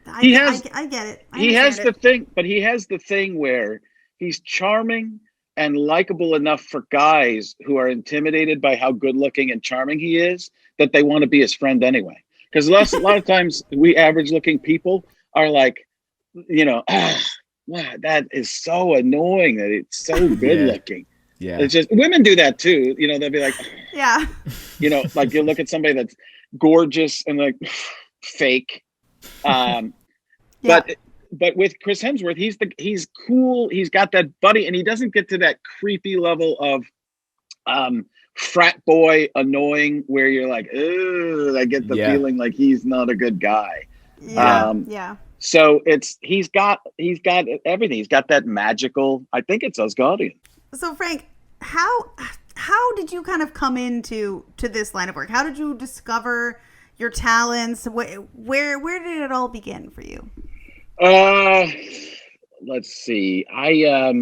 I get it. He has the thing where he's charming and likable enough for guys who are intimidated by how good looking and charming he is that they want to be his friend anyway. Because a lot of times we average looking people are like, wow, that is so annoying that it's so good looking. Yeah. It's just women do that too. They'll be like, yeah. Like you look at somebody that's gorgeous and like fake. But with Chris Hemsworth, he's cool. He's got that buddy, and he doesn't get to that creepy level of frat boy annoying where you're like, ugh, I get the feeling like he's not a good guy. Yeah. So he's got everything. He's got that magical. I think it's Asgardian. So Frank, how did you kind of come into this line of work? How did you discover your talents? Where did it all begin for you? Let's see. I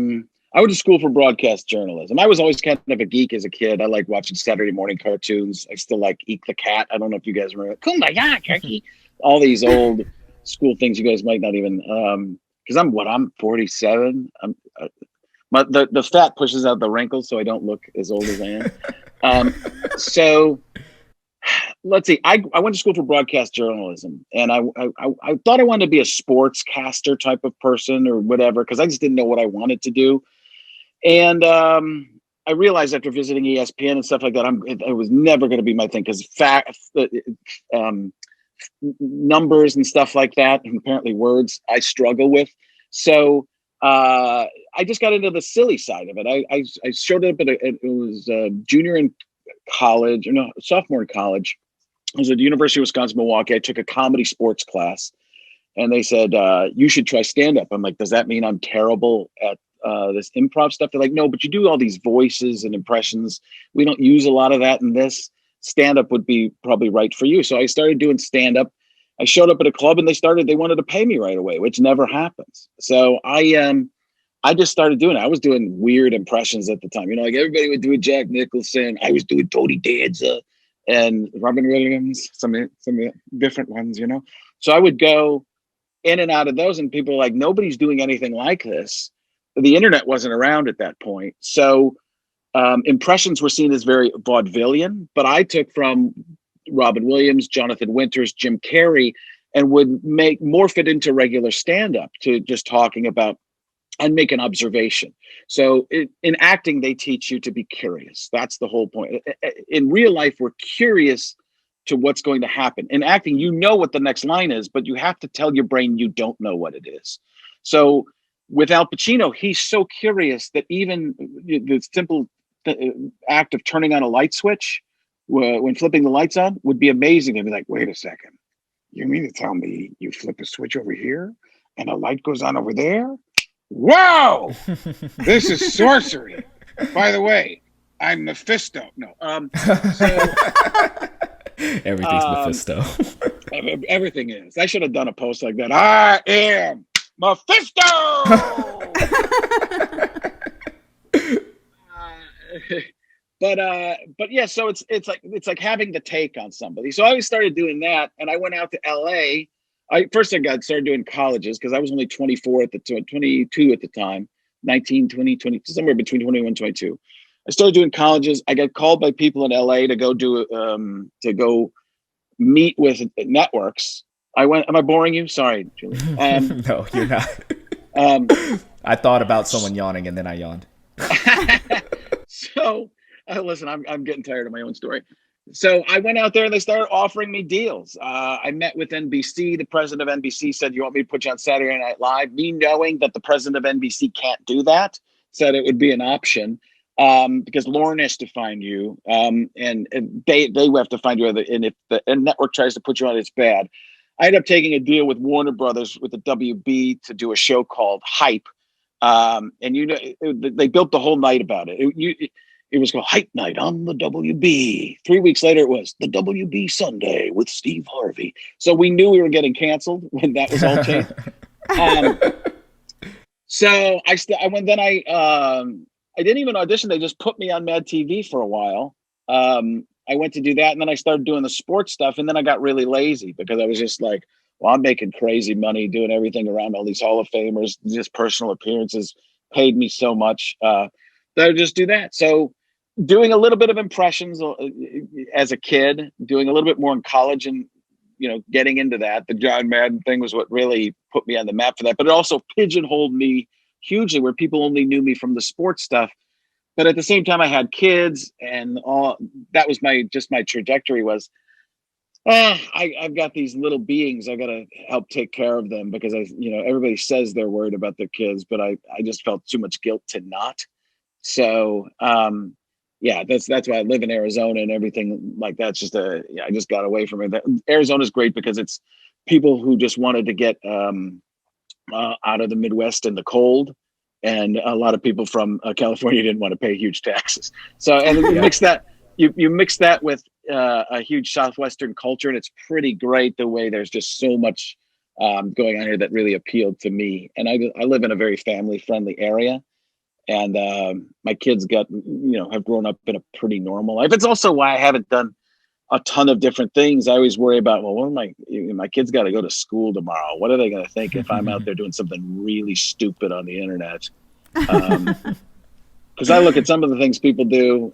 went to school for broadcast journalism. I was always kind of a geek as a kid. I like watching Saturday morning cartoons. I still like Eek the Cat. I don't know if you guys remember Kumbaya, Turkey. All these old school things you guys might not even because I'm 47. The fat pushes out the wrinkles, so I don't look as old as I am. So let's see. I went to school for broadcast journalism, and I thought I wanted to be a sportscaster type of person or whatever because I just didn't know what I wanted to do. And I realized after visiting ESPN and stuff like that, it was never going to be my thing because numbers and stuff like that, and apparently words I struggle with. So I just got into the silly side of it. I showed up it was junior in college, or no, sophomore in college. I was at the University of Wisconsin-Milwaukee. I took a comedy sports class, and they said, you should try stand-up. I'm like, does that mean I'm terrible at this improv stuff? They're like, no, but you do all these voices and impressions. We don't use a lot of that in this. Stand-up would be probably right for you. So I started doing stand-up. I showed up at a club, and they wanted to pay me right away, which never happens. So I just started doing it. I was doing weird impressions at the time. Like everybody would do a Jack Nicholson. I was doing Tony Danza and Robin Williams, some different ones, So I would go in and out of those, and people were like, nobody's doing anything like this. The internet wasn't around at that point. So impressions were seen as very vaudevillian, but I took from Robin Williams, Jonathan Winters, Jim Carrey, and would morph it into regular stand-up to just talking about and make an observation. So in acting, they teach you to be curious. That's the whole point. In real life, we're curious to what's going to happen. In acting, you know what the next line is, but you have to tell your brain you don't know what it is. So with Al Pacino, he's so curious that even the simple act of turning on a light switch when flipping the lights on would be amazing. And be like, wait a second, you mean to tell me you flip a switch over here and a light goes on over there? Wow, this is sorcery. By the way, I'm Mephisto. No, everything's Mephisto. Everything is. I should have done a post like that. I am Mephisto. But yeah. So it's like having the take on somebody. So I always started doing that, and I went out to LA. I started doing colleges because I was only 22 at the time, 19, 20, somewhere between 21 and 22. I started doing colleges. I got called by people in LA to go meet with networks. I went. Am I boring you? Sorry, Julie. No, you're not. I thought about someone yawning and then I yawned. So listen, I'm getting tired of my own story. So I went out there and they started offering me deals. I met with NBC. The president of NBC said, "You want me to put you on Saturday Night Live?" Me knowing that the president of NBC can't do that, said it would be an option because Lauren has to find you, and they have to find you. And if the network tries to put you on, it's bad. I ended up taking a deal with Warner Brothers with the WB to do a show called Hype, and they built the whole night about it. It was called Hype Night on the WB. 3 weeks later, it was the WB Sunday with Steve Harvey. So we knew we were getting canceled when that was all changed. So I didn't even audition. They just put me on MADtv for a while. I went to do that, and then I started doing the sports stuff, and then I got really lazy because I was just like, well, I'm making crazy money doing everything around all these Hall of Famers, just personal appearances, paid me so much that I would just do that. So doing a little bit of impressions as a kid, doing a little bit more in college, and getting into that. The John Madden thing was what really put me on the map for that. But it also pigeonholed me hugely, where people only knew me from the sports stuff. But at the same time, I had kids, and all that was my trajectory was, I've got these little beings. I got to help take care of them because everybody says they're worried about their kids, but I just felt too much guilt to not. So, that's why I live in Arizona and everything like that. I just got away from it. Arizona is great because it's people who just wanted to get out of the Midwest and the cold. And a lot of people from California didn't want to pay huge taxes. So, and you mix that, you mix that with a huge Southwestern culture, and it's pretty great the way there's just so much going on here that really appealed to me. And I live in a very family-friendly area, and my kids have grown up in a pretty normal life. It's also why I haven't done a ton of different things. I always worry about, well, what am my kids got to go to school tomorrow. What are they going to think if I'm out there doing something really stupid on the internet? Because I look at some of the things people do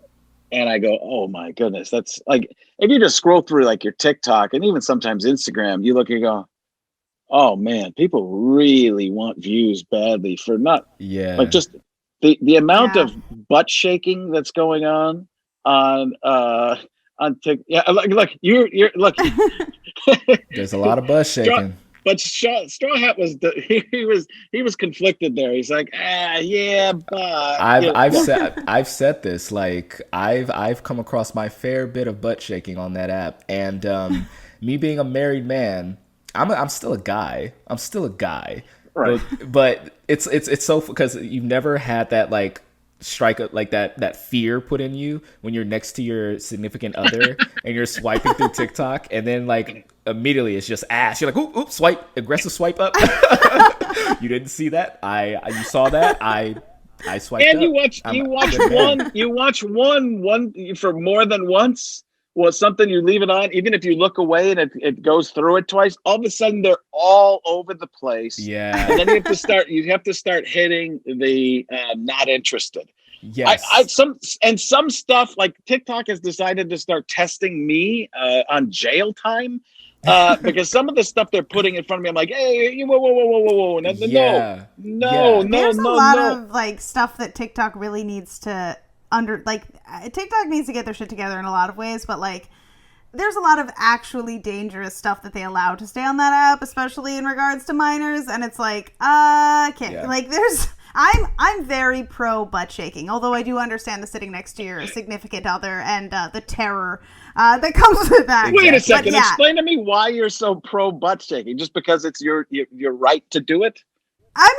and I go, oh my goodness, that's like, if you just scroll through like your TikTok and even sometimes Instagram, you look and you go, oh man, people really want views badly for like just the amount of butt shaking that's going on TikTok. Yeah, look, you're look. There's a lot of butt shaking. But Straw Hat he was conflicted there. He's like, yeah, but I've said this, like I've come across my fair bit of butt shaking on that app, and me being a married man, I'm still a guy. Right. But it's so, because you've never had that like strike like that fear put in you when you're next to your significant other and you're swiping through TikTok, and then like immediately it's just ass. You're like, oop, swipe, aggressive swipe up. You didn't see that? You saw that? I swiped and up. You watch one for more than once. Well, something, you leave it on, even if you look away and it goes through it twice, all of a sudden they're all over the place. Yeah. And then you have to start hitting the not interested. Yes. Some stuff, like TikTok has decided to start testing me on jail time because some of the stuff they're putting in front of me, I'm like, hey, whoa. No. There's a lot of like stuff that TikTok really needs to TikTok needs to get their shit together in a lot of ways, but like there's a lot of actually dangerous stuff that they allow to stay on that app, especially in regards to minors, and it's like like I'm very pro butt shaking, although I do understand the sitting next to your significant other and the terror that comes with that. Wait a second, explain to me why you're so pro butt shaking. Just because it's your right to do it? I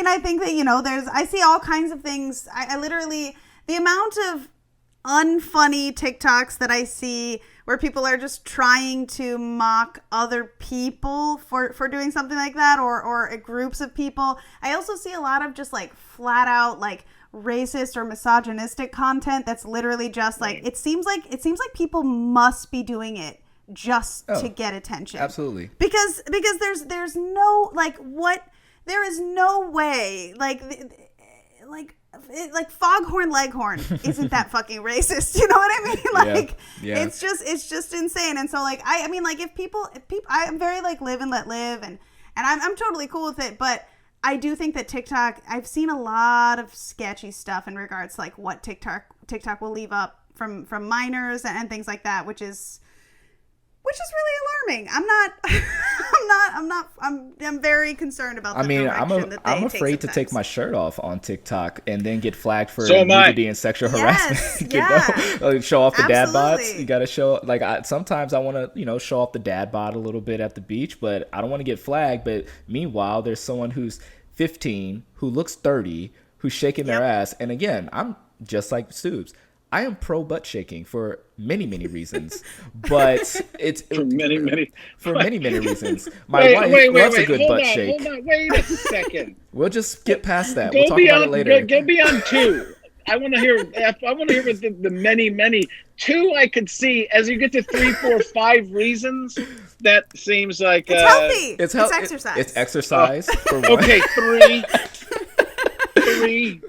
I think that I see all kinds of things. I literally, the amount of unfunny TikToks that I see where people are just trying to mock other people for doing something like that, or groups of people. I also see a lot of just like flat out like racist or misogynistic content that's literally just like, it seems like people must be doing it just to get attention. Absolutely. Because there's no like, what, there is no way like Foghorn Leghorn isn't that fucking racist? You know what I mean? Like, it's just insane. And so, like, I mean, like, if people, I'm very like live and let live, and I'm totally cool with it. But I do think that TikTok, I've seen a lot of sketchy stuff in regards to like what TikTok will leave up from minors and things like that, which is really alarming. I'm very concerned about the direction that they I'm afraid to sometimes. take my shirt off on TikTok and then get flagged for So am I. nudity and sexual harassment. You know? Like, show off the dad bods. You got to show, like, sometimes I want to, you know, show off the dad bod a little bit at the beach, but I don't want to get flagged. But meanwhile, there's someone who's 15 who looks 30 who's shaking their ass. And again, I'm just like Stoobs. I am pro butt shaking for many reasons, but it's for many reasons. My wife loves a good butt shake. Hold on, wait a second. We'll just get past that. We'll talk about it later. Go beyond two. I want to hear the many. Two I could see. As you get to 3, 4, 5 reasons, that seems like it's healthy. It's exercise. It's exercise. For one. Okay, 3.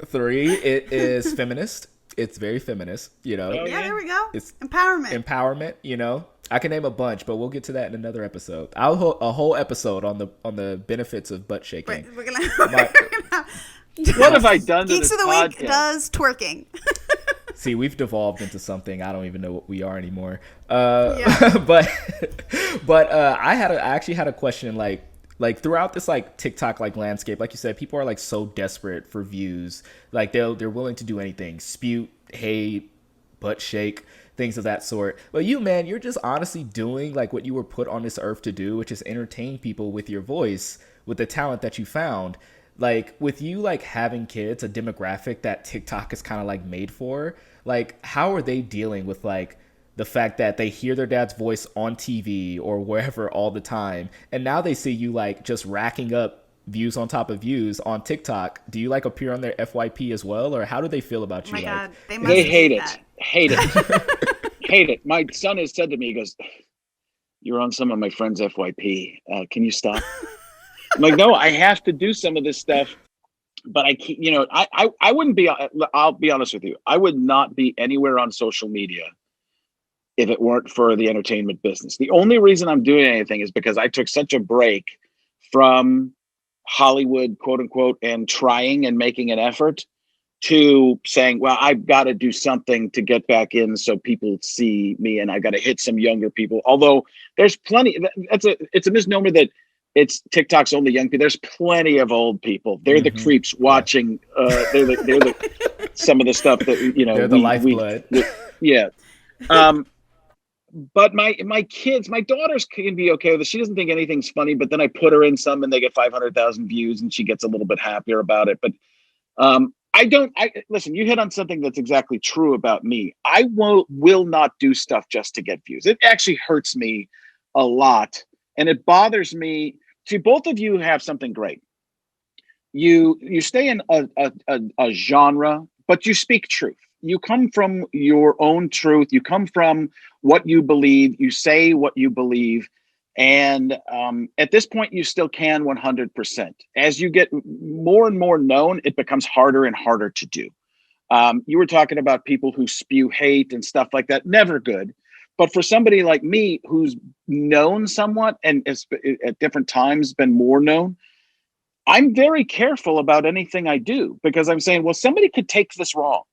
3. It is feminist. It's very feminist, you know. Oh, yeah, there we go. It's empowerment, you know. I can name a bunch, but we'll get to that in another episode. I'll hold a whole episode on the benefits of butt shaking. Right, we're gonna what have I done to Geeks this of the podcast? Week does twerking. See, we've devolved into something I don't even know what we are anymore. But I actually had a question like throughout this like TikTok like landscape, like you said, people are like so desperate for views. Like they're willing to do anything, spew, hate, butt shake, things of that sort. But you, man, you're just honestly doing like what you were put on this earth to do, which is entertain people with your voice, with the talent that you found. Like with you like having kids, a demographic that TikTok is kind of like made for, like how are they dealing with like the fact that they hear their dad's voice on TV or wherever all the time, and now they see you like just racking up views on top of views on TikTok? Do you like appear on their FYP as well, or how do they feel about you? Oh my God, they hate it. Hate it. My son has said to me, he goes, "You're on some of my friends' FYP. Can you stop?" I'm like, no, I have to do some of this stuff, but I keep, you know, I wouldn't be. I'll be honest with you. I would not be anywhere on social media if it weren't for the entertainment business. The only reason I'm doing anything is because I took such a break from Hollywood, quote unquote, and trying and making an effort to saying, well, I've got to do something to get back in so people see me, and I've got to hit some younger people. Although there's plenty, it's a misnomer that it's TikTok's only young people. There's plenty of old people. They're the creeps watching. They're the some of the stuff that, you know, they're the lifeblood. Yeah. But my kids, my daughters can be okay with it. She doesn't think anything's funny, but then I put her in some and they get 500,000 views and she gets a little bit happier about it. But listen, you hit on something that's exactly true about me. I will not do stuff just to get views. It actually hurts me a lot. And it bothers me. See, both of you have something great. You stay in a genre, but you speak truth. You come from your own truth. You come from what you believe. You say what you believe. And at this point, you still can 100%. As you get more and more known, it becomes harder and harder to do. You were talking about people who spew hate and stuff like that. Never good. But for somebody like me, who's known somewhat and at different times been more known, I'm very careful about anything I do, because I'm saying, well, somebody could take this wrong.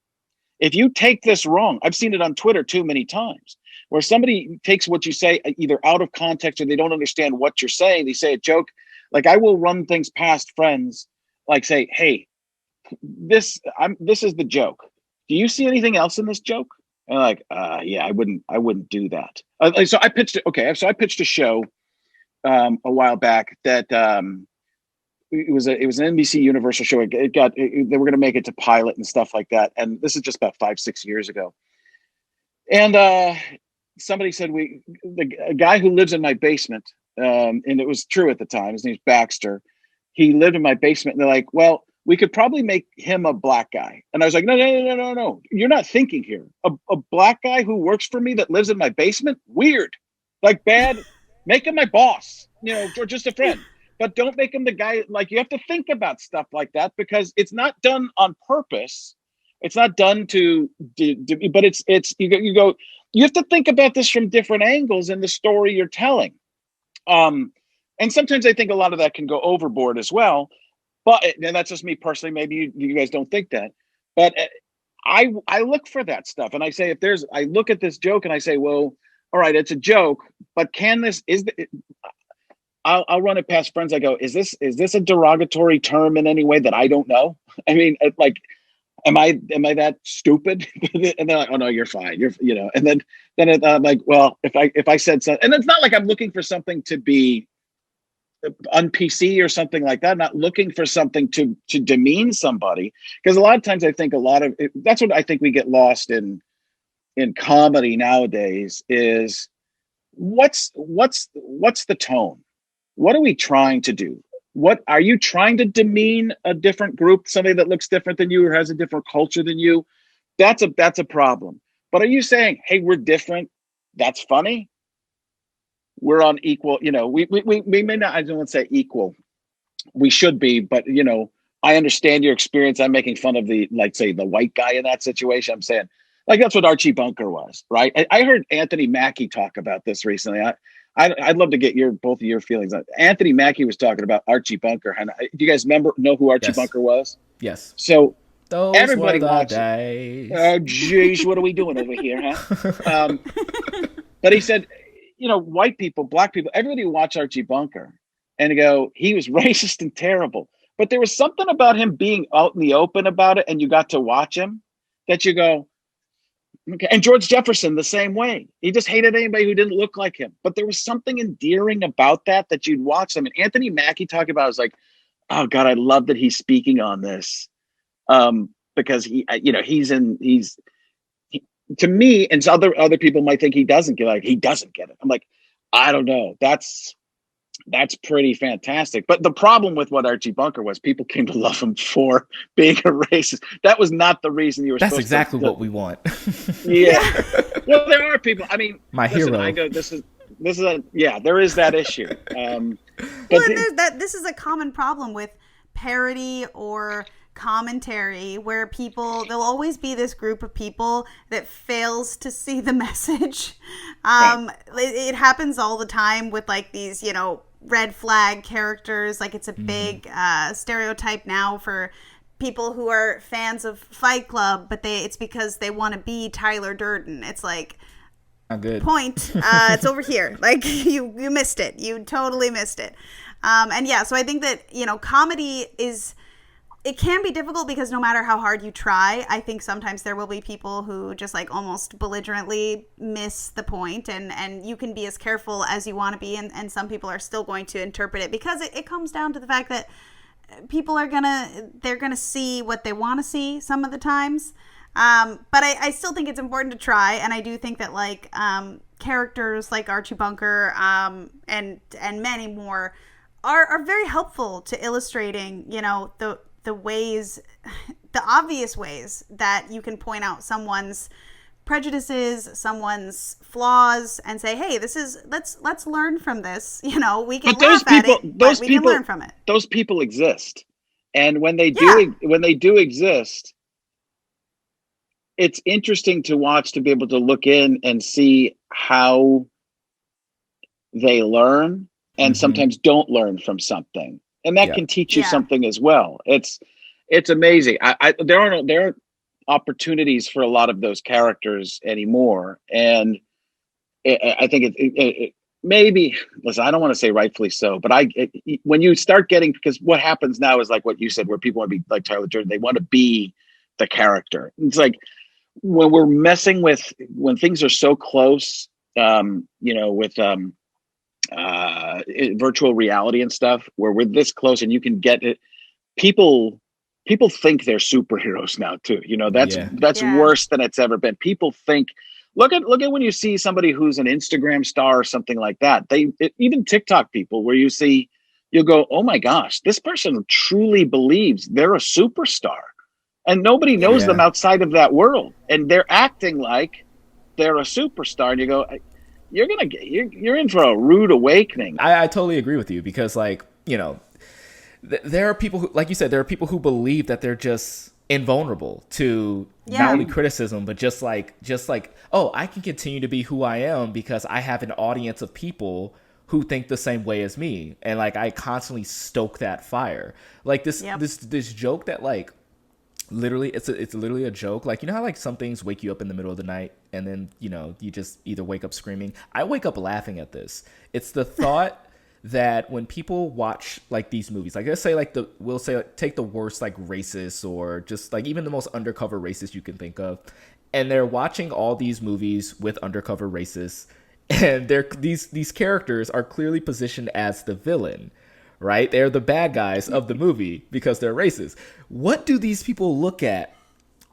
If you take this wrong, I've seen it on Twitter too many times, where somebody takes what you say either out of context or they don't understand what you're saying. They say a joke. Like, I will run things past friends, like say, hey, this is the joke. Do you see anything else in this joke? And like, yeah, I wouldn't do that. So I pitched it. Okay. So I pitched a show a while back that it was an NBC Universal show. They were going to make it to pilot and stuff like that. And this is just about 5-6 years ago. And somebody said, a guy who lives in my basement, and it was true at the time, his name's Baxter. He lived in my basement. And they're like, well, we could probably make him a black guy. And I was like, no. You're not thinking here. A black guy who works for me that lives in my basement? Weird. Like, bad. Make him my boss, or just a friend. but don't make him the guy. Like, you have to think about stuff like that, because it's not done on purpose. It's not done to but it's you have to think about this from different angles in the story you're telling. And sometimes I think a lot of that can go overboard as well. But, and that's just me personally, maybe you guys don't think that, but I look for that stuff, and I say, I look at this joke and I say, well, all right, it's a joke, but I'll run it past friends. I go, is this a derogatory term in any way that I don't know? I mean, like, am I that stupid? And they're like, oh no, you're fine. And then I'm like, well, if I said something, and it's not like I'm looking for something to be on PC or something like that. I'm not looking for something to demean somebody, because a lot of times I think that's what I think we get lost in comedy nowadays is what's the tone? What are we trying to do? What are you trying to demean a different group, somebody that looks different than you or has a different culture than you? That's a problem. But are you saying, hey, we're different? That's funny. We're on equal, we may not, I don't want to say equal. We should be, but I understand your experience. I'm making fun of the white guy in that situation. I'm saying, like, that's what Archie Bunker was, right? I heard Anthony Mackie talk about this recently. I'd love to get both of your feelings on it. Anthony Mackie was talking about Archie Bunker. And do you guys know who Archie Bunker was? Yes. So those everybody watched it. Oh, geez, what are we doing over here, huh? But he said, white people, black people, everybody watch Archie Bunker and go, he was racist and terrible. But there was something about him being out in the open about it, and you got to watch him, that you go, okay. And George Jefferson, the same way. He just hated anybody who didn't look like him. But there was something endearing about that you'd watch them. And Anthony Mackie talking about it, I was like, oh God, I love that he's speaking on this. Because he's to me, and other people might think he doesn't get it. I'm like, I don't know. That's pretty fantastic. But the problem with what Archie Bunker was, people came to love him for being a racist. That was not the reason you were That's supposed exactly to. what we want. Yeah. Well, there are people. I mean, hero. I go, there is that issue. This is a common problem with parody or commentary, where there'll always be this group of people that fails to see the message. It happens all the time with like these, red flag characters. Like, it's a big stereotype now for people who are fans of Fight Club, but it's because they want to be Tyler Durden. It's like, not good. Point. It's over here. Like, you missed it. You totally missed it. And yeah, so I think that, comedy it can be difficult, because no matter how hard you try, I think sometimes there will be people who just like almost belligerently miss the point, and you can be as careful as you want to be, and some people are still going to interpret it, because it comes down to the fact that people they're gonna see what they want to see some of the times. But I still think it's important to try, and I do think that like characters like Archie Bunker and many more are very helpful to illustrating, the ways, the obvious ways that you can point out someone's prejudices, someone's flaws, and say, hey, let's learn from this. We can laugh at it, but we can learn from it. Those people exist. And when they do exist, it's interesting to watch, to be able to look in and see how they learn and sometimes don't learn from something. And that can teach you something as well. It's amazing. There aren't opportunities for a lot of those characters anymore. And I think it maybe, listen, I don't want to say rightfully so, but when you start getting, because what happens now is like what you said, where people want to be like Tyler Durden, they want to be the character. It's like when we're messing with, when things are so close, with virtual reality and stuff, where we're this close and you can get it. People think they're superheroes now too. That's worse than it's ever been. People think, look at when you see somebody who's an Instagram star or something like that. Even TikTok people, where you'll go, oh my gosh, this person truly believes they're a superstar, and nobody knows them outside of that world, and they're acting like they're a superstar. And you go, you're in for a rude awakening. I totally agree with you, because like you know, there are people who, like you said, there are people who believe that they're just invulnerable to not only criticism, but just like, oh, I can continue to be who I am because I have an audience of people who think the same way as me, and like I constantly stoke that fire. Like this joke that like literally it's literally a joke. Like, you know how like some things wake you up in the middle of the night and then, you know, you just either wake up screaming. I wake up laughing at this. It's the thought that when people watch like these movies, like let's say like we'll say like, take the worst like racist or just like even the most undercover racist you can think of, and they're watching all these movies with undercover racists, and these characters are clearly positioned as the villain, right? They're the bad guys of the movie because they're racist. What do these people look at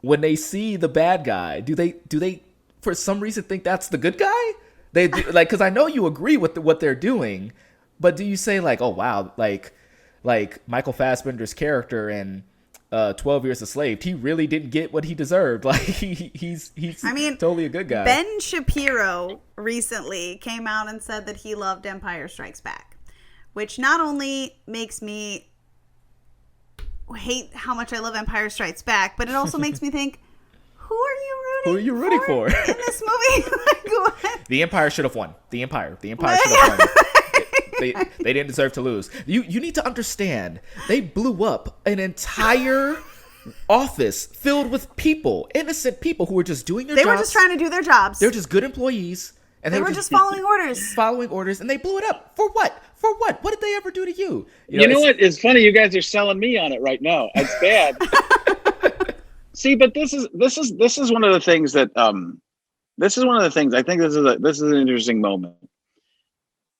when they see the bad guy? Do they for some reason think that's the good guy? They do, like, because I know you agree with what they're doing. But do you say like, oh wow, like Michael Fassbender's character in 12 Years a Slave, he really didn't get what he deserved. Like he's totally a good guy. Ben Shapiro recently came out and said that he loved Empire Strikes Back, which not only makes me hate how much I love Empire Strikes Back, but it also makes me think, who are you rooting for in this movie? Like, what? The Empire should have won. The Empire should have won. They didn't deserve to lose. You need to understand, they blew up an entire office filled with people, innocent people who were just doing their jobs. They were just trying to do their jobs. They're just good employees. And they were just following orders. Following orders, and they blew it up. For what? For what? What did they ever do to you? You know what? It's funny. You guys are selling me on it right now. It's bad. See, but this is one of the things that this is one of the things I think this is an interesting moment.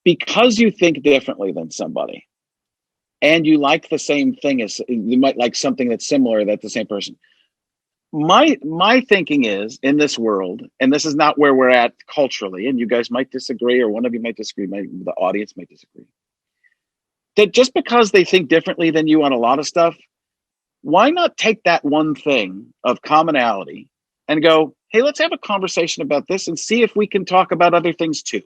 Because you think differently than somebody and you like the same thing as you might like something that's similar, that's the same person. My thinking is in this world, and this is not where we're at culturally, and you guys might disagree, or one of you might disagree, the audience might disagree, that just because they think differently than you on a lot of stuff, why not take that one thing of commonality and go, hey, let's have a conversation about this and see if we can talk about other things too.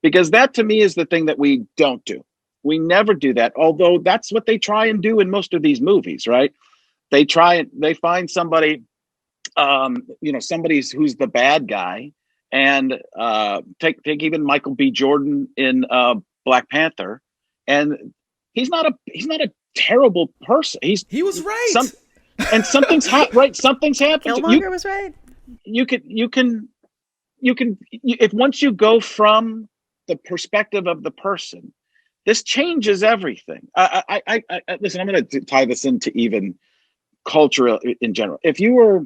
Because that to me is the thing that we don't do. We never do that. Although that's what they try and do in most of these movies, right? They find somebody, somebody who's the bad guy, and take even Michael B. Jordan in Black Panther, and he's not a terrible person. He was right. And something's right. Something's happened. Killmonger was right. You can if once you go from the perspective of the person, this changes everything. I listen, I'm going to tie this into even culture in general. If you were,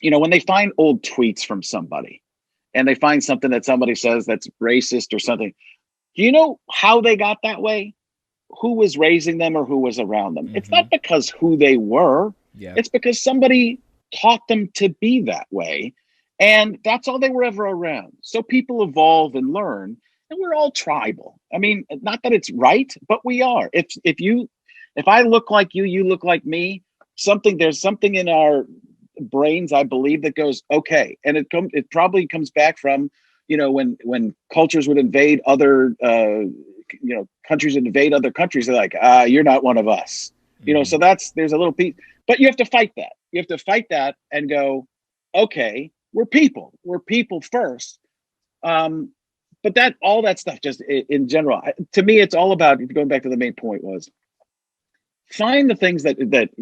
when they find old tweets from somebody and they find something that somebody says that's racist or something, do you know how they got that way? Who was raising them or who was around them? Mm-hmm. It's not because who they were. Yeah. It's because somebody taught them to be that way. And that's all they were ever around. So people evolve and learn. And we're all tribal. I mean, not that it's right, but we are. If I look like you, you look like me. There's something in our brains, I believe, that goes okay. And it probably comes back from, when cultures would invade other, countries would invade other countries. They're like, you're not one of us. Mm-hmm. So there's a little piece, but you have to fight that. You have to fight that and go, okay, we're people. We're people first. But all that stuff, just in general, to me, it's all about, going back to the main point, was find the things that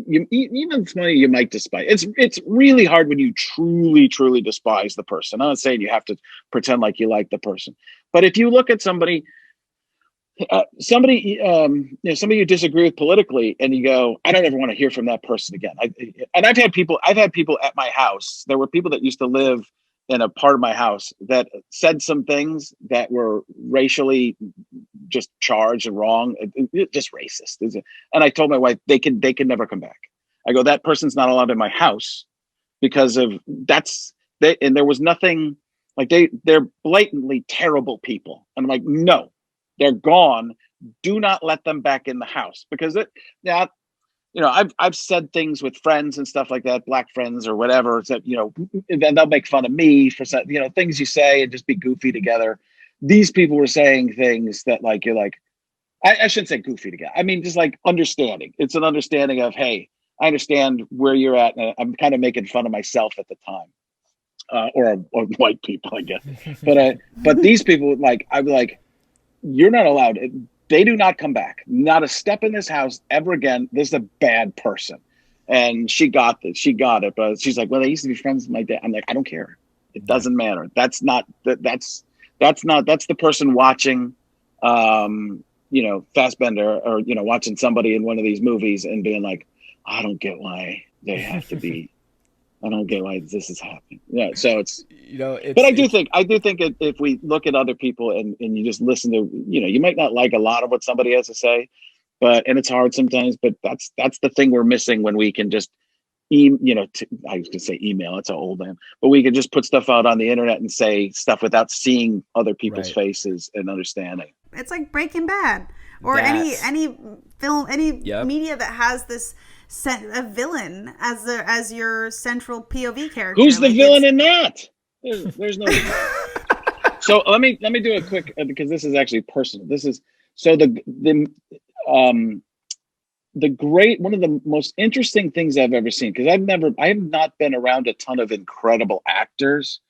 you, even somebody you might despise. It's really hard when you truly, truly despise the person. I'm not saying you have to pretend like you like the person, but if you look at somebody you disagree with politically, and you go, I don't ever want to hear from that person again. I've had people at my house. There were people that used to live in a part of my house that said some things that were racially just charged and wrong, just racist. And I told my wife, they can never come back. I go, that person's not allowed in my house because of and there was nothing, like they're blatantly terrible people. And I'm like, no, they're gone. Do not let them back in the house, because I've said things with friends and stuff like that, black friends or whatever, that, then they'll make fun of me for things you say and just be goofy together. These people were saying things that, like, you're like, I shouldn't say goofy together. I mean, just like understanding. It's an understanding of, hey, I understand where you're at, and I'm kind of making fun of myself at the time, or white people, I guess. But these people, like, I'd be like, you're not allowed. They do not come back. Not a step in this house ever again. This is a bad person. And she got this. She got it. But she's like, well, they used to be friends with my dad. I'm like, I don't care. It doesn't matter. That's the person watching, Fassbender, or, watching somebody in one of these movies and being like, I don't get why they have to be. I don't get why this is happening. Yeah. So it's, but I do think if we look at other people and you just listen to, you might not like a lot of what somebody has to say, and it's hard sometimes, but that's the thing we're missing when we can just, I was gonna say email, it's an old name, but we can just put stuff out on the internet and say stuff without seeing other people's faces and understanding. It's like Breaking Bad, or any film, media that has this a villain as your central POV character. Who's the villain in that? There's no. So let me do a quick, because this is actually personal. This is so one of the most interesting things I've ever seen, because I have not been around a ton of incredible actors,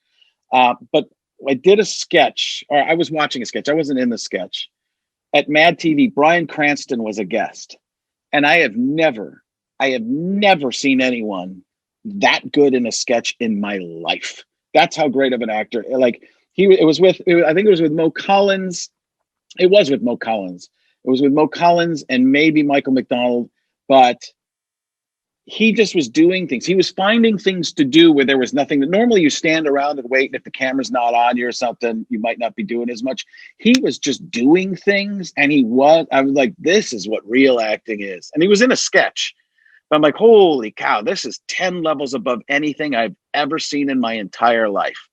but I did a sketch, or I was watching a sketch. I wasn't in the sketch at MADtv. Bryan Cranston was a guest, and I have never seen anyone that good in a sketch in my life. That's how great of an actor. Like I think it was with Mo Collins. It was with Mo Collins. It was with Mo Collins and maybe Michael McDonald, but he just was doing things. He was finding things to do where there was nothing. That normally you stand around and wait, and if the camera's not on you or something, you might not be doing as much. He was just doing things, and I was like, this is what real acting is. And he was in a sketch. But I'm like, holy cow, this is 10 levels above anything I've ever seen in my entire life.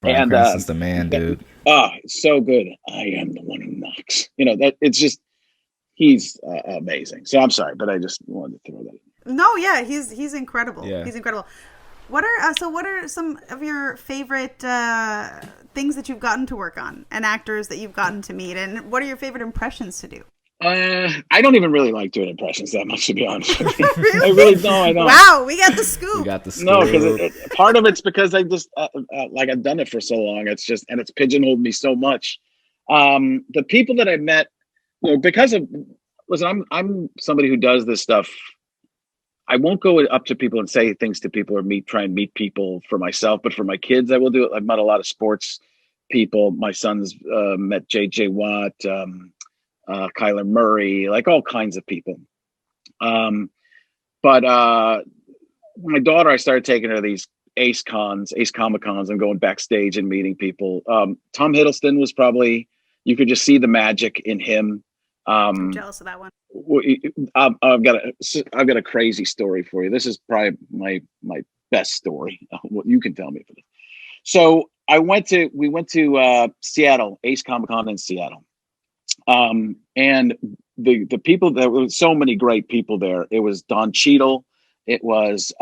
Bryan Cranston's the man, dude. Oh, it's so good. I am the one who knocks. That it's just, he's amazing. So I'm sorry, but I just wanted to throw that in. No, yeah, he's incredible. Yeah. He's incredible. What are some of your favorite things that you've gotten to work on, and actors that you've gotten to meet, and what are your favorite impressions to do? I don't even really like doing impressions that much, to be honest with you. Really? I really don't. I don't. Wow, we got the scoop. No, because part of it's because I just like I've done it for so long. It's pigeonholed me so much. The people that I met, listen, I'm somebody who does this stuff. I won't go up to people and say things to people, or try and meet people for myself, but for my kids, I will do it. I've met a lot of sports people. My son's met JJ Watt. Kyler Murray, like all kinds of people. But my daughter, I started taking her to these Ace Comic Cons, and going backstage and meeting people. Tom Hiddleston was probably, you could just see the magic in him. I'm jealous of that one. I've got a crazy story for you. This is probably my best story. You can tell me for this. So we went to Seattle, Ace Comic Con in Seattle. And the people, there were so many great people there. It was Don Cheadle. It was,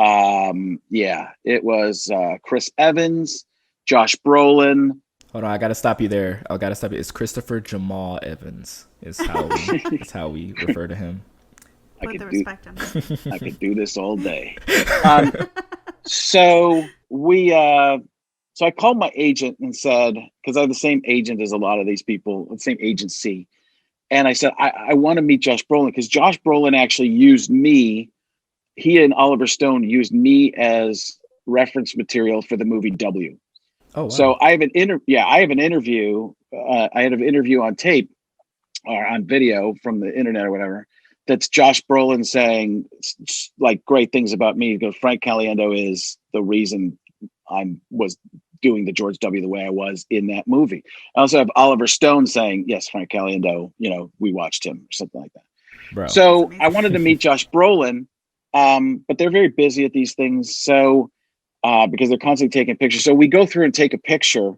Chris Evans, Josh Brolin. Hold on, I gotta stop you there. It's Christopher Jamal Evans. Is how we refer to him. Put the respect on him. I could do this all day. So I called my agent and said, because I have the same agent as a lot of these people, the same agency. And I said, I want to meet Josh Brolin, because Josh Brolin actually used me. He and Oliver Stone used me as reference material for the movie W. Oh, wow. So I have an interview. I had an interview on tape or on video from the internet or whatever. That's Josh Brolin saying like great things about me. He goes, Frank Caliendo is the reason I was doing the George W. the way I was in that movie. I also have Oliver Stone saying, yes, Frank Caliendo, we watched him, or something like that. Bro. So I wanted to meet Josh Brolin, but they're very busy at these things. So because they're constantly taking pictures. So we go through and take a picture,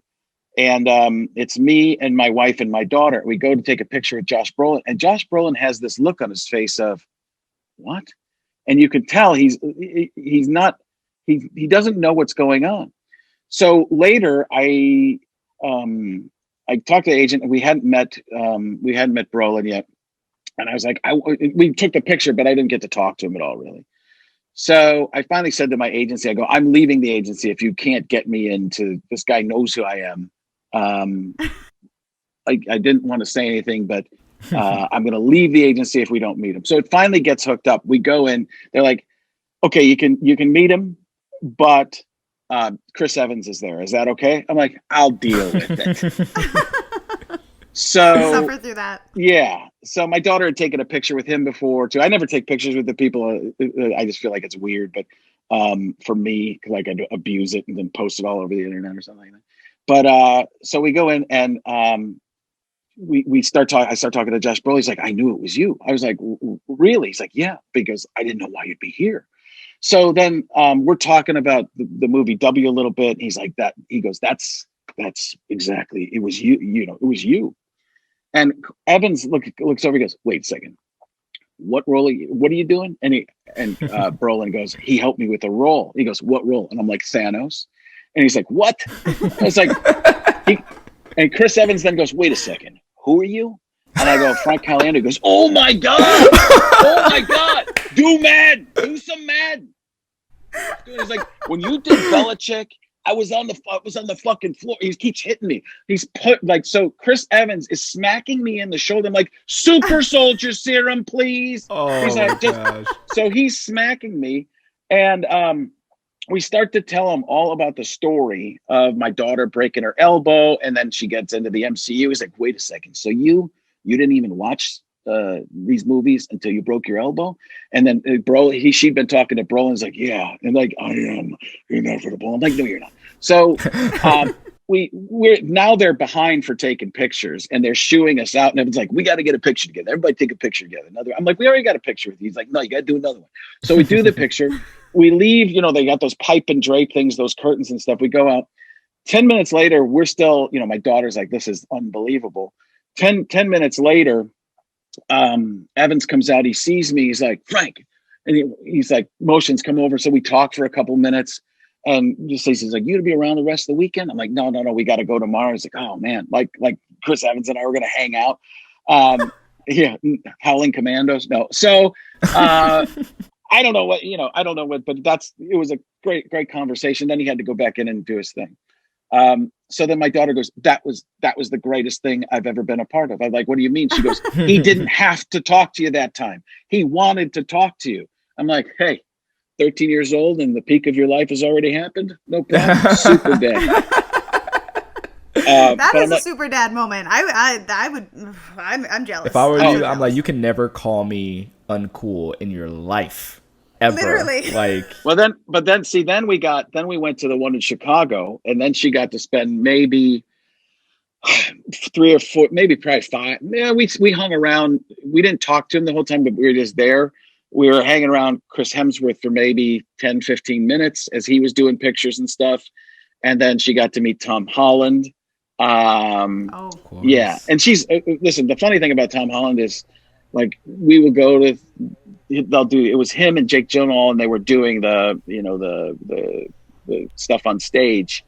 and it's me and my wife and my daughter. We go to take a picture with Josh Brolin, and Josh Brolin has this look on his face of what? And you can tell he's not, he doesn't know what's going on. So later I talked to the agent, and we hadn't met Brolin yet. And I was like, we took the picture, but I didn't get to talk to him at all, really. So I finally said to my agency, I go, I'm leaving the agency if you can't get me into, this guy knows who I am. I didn't want to say anything, but I'm going to leave the agency if we don't meet him. So it finally gets hooked up. We go in, they're like, okay, you can meet him, but Chris Evans is there. Is that okay? I'm like, I'll deal with it. So suffer through that. Yeah. So my daughter had taken a picture with him before too. I never take pictures with the people. I just feel like it's weird, but for me, like I'd abuse it and then post it all over the internet or something like that. But so we go in and we start talking. I start talking to Josh Brolin. He's like, I knew it was you. I was like, really? He's like, yeah, because I didn't know why you'd be here. So then we're talking about the movie W a little bit. He's like that. He goes, that's exactly. It was you. You know, it was you. And Evans looks over. He goes, wait a second. What role? What are you doing? And Brolin goes, he helped me with a role. He goes, what role? And I'm like, Thanos. And he's like, what? I was like, and Chris Evans then goes, wait a second. Who are you? And I go, Frank Caliendo. He goes, oh my God. Oh my God. Do some mad. He's like, when you did Belichick, I was on the fucking floor. He keeps hitting me. He's put like, so Chris Evans is smacking me in the shoulder. I'm like, super soldier serum, please. Oh, he's like, gosh. So he's smacking me. And we start to tell him all about the story of my daughter breaking her elbow. And then she gets into the MCU. He's like, wait a second. So you didn't even watch these movies until you broke your elbow? And then she'd been talking to Brolin. He's like, yeah. And like, I am inevitable. I'm like, no, you're not. So we're now they're behind for taking pictures and they're shooing us out. And everyone's like, we got to get a picture together. Everybody take a picture together. I'm like, we already got a picture with you. He's like, no, you got to do another one. So we do the picture. We leave, they got those pipe and drape things, those curtains and stuff. We go out. 10 minutes later, we're still, my daughter's like, this is unbelievable. 10 minutes later, Evans comes out. He sees me. He's like, Frank. And he's like, motions come over. So we talk for a couple minutes. And just he's like, you gonna be around the rest of the weekend? I'm like, no, we got to go tomorrow. He's like, oh man, like Chris Evans and I were gonna hang out. Yeah, Howling Commandos. No, so I don't know what but it was a great conversation. Then he had to go back in and do his thing. So then my daughter goes, that was the greatest thing I've ever been a part of. I'm like, what do you mean? She goes, he didn't have to talk to you that time. He wanted to talk to you. I'm like, hey, 13 years old and the peak of your life has already happened. No problem. Super dad. That is a super dad moment. I'm jealous. If I were you, I'm like, you can never call me uncool in your life. Ever. Literally. Like, then we went to the one in Chicago, and then she got to spend maybe 3 or 4, maybe probably 5. Yeah, we hung around. We didn't talk to him the whole time, but we were just there. We were hanging around Chris Hemsworth for maybe 10, 15 minutes as he was doing pictures and stuff. And then she got to meet Tom Holland. Yeah. And she's, listen, the funny thing about Tom Holland is, like, we would go to, it was him and Jake Gyllenhaal, and they were doing the stuff on stage,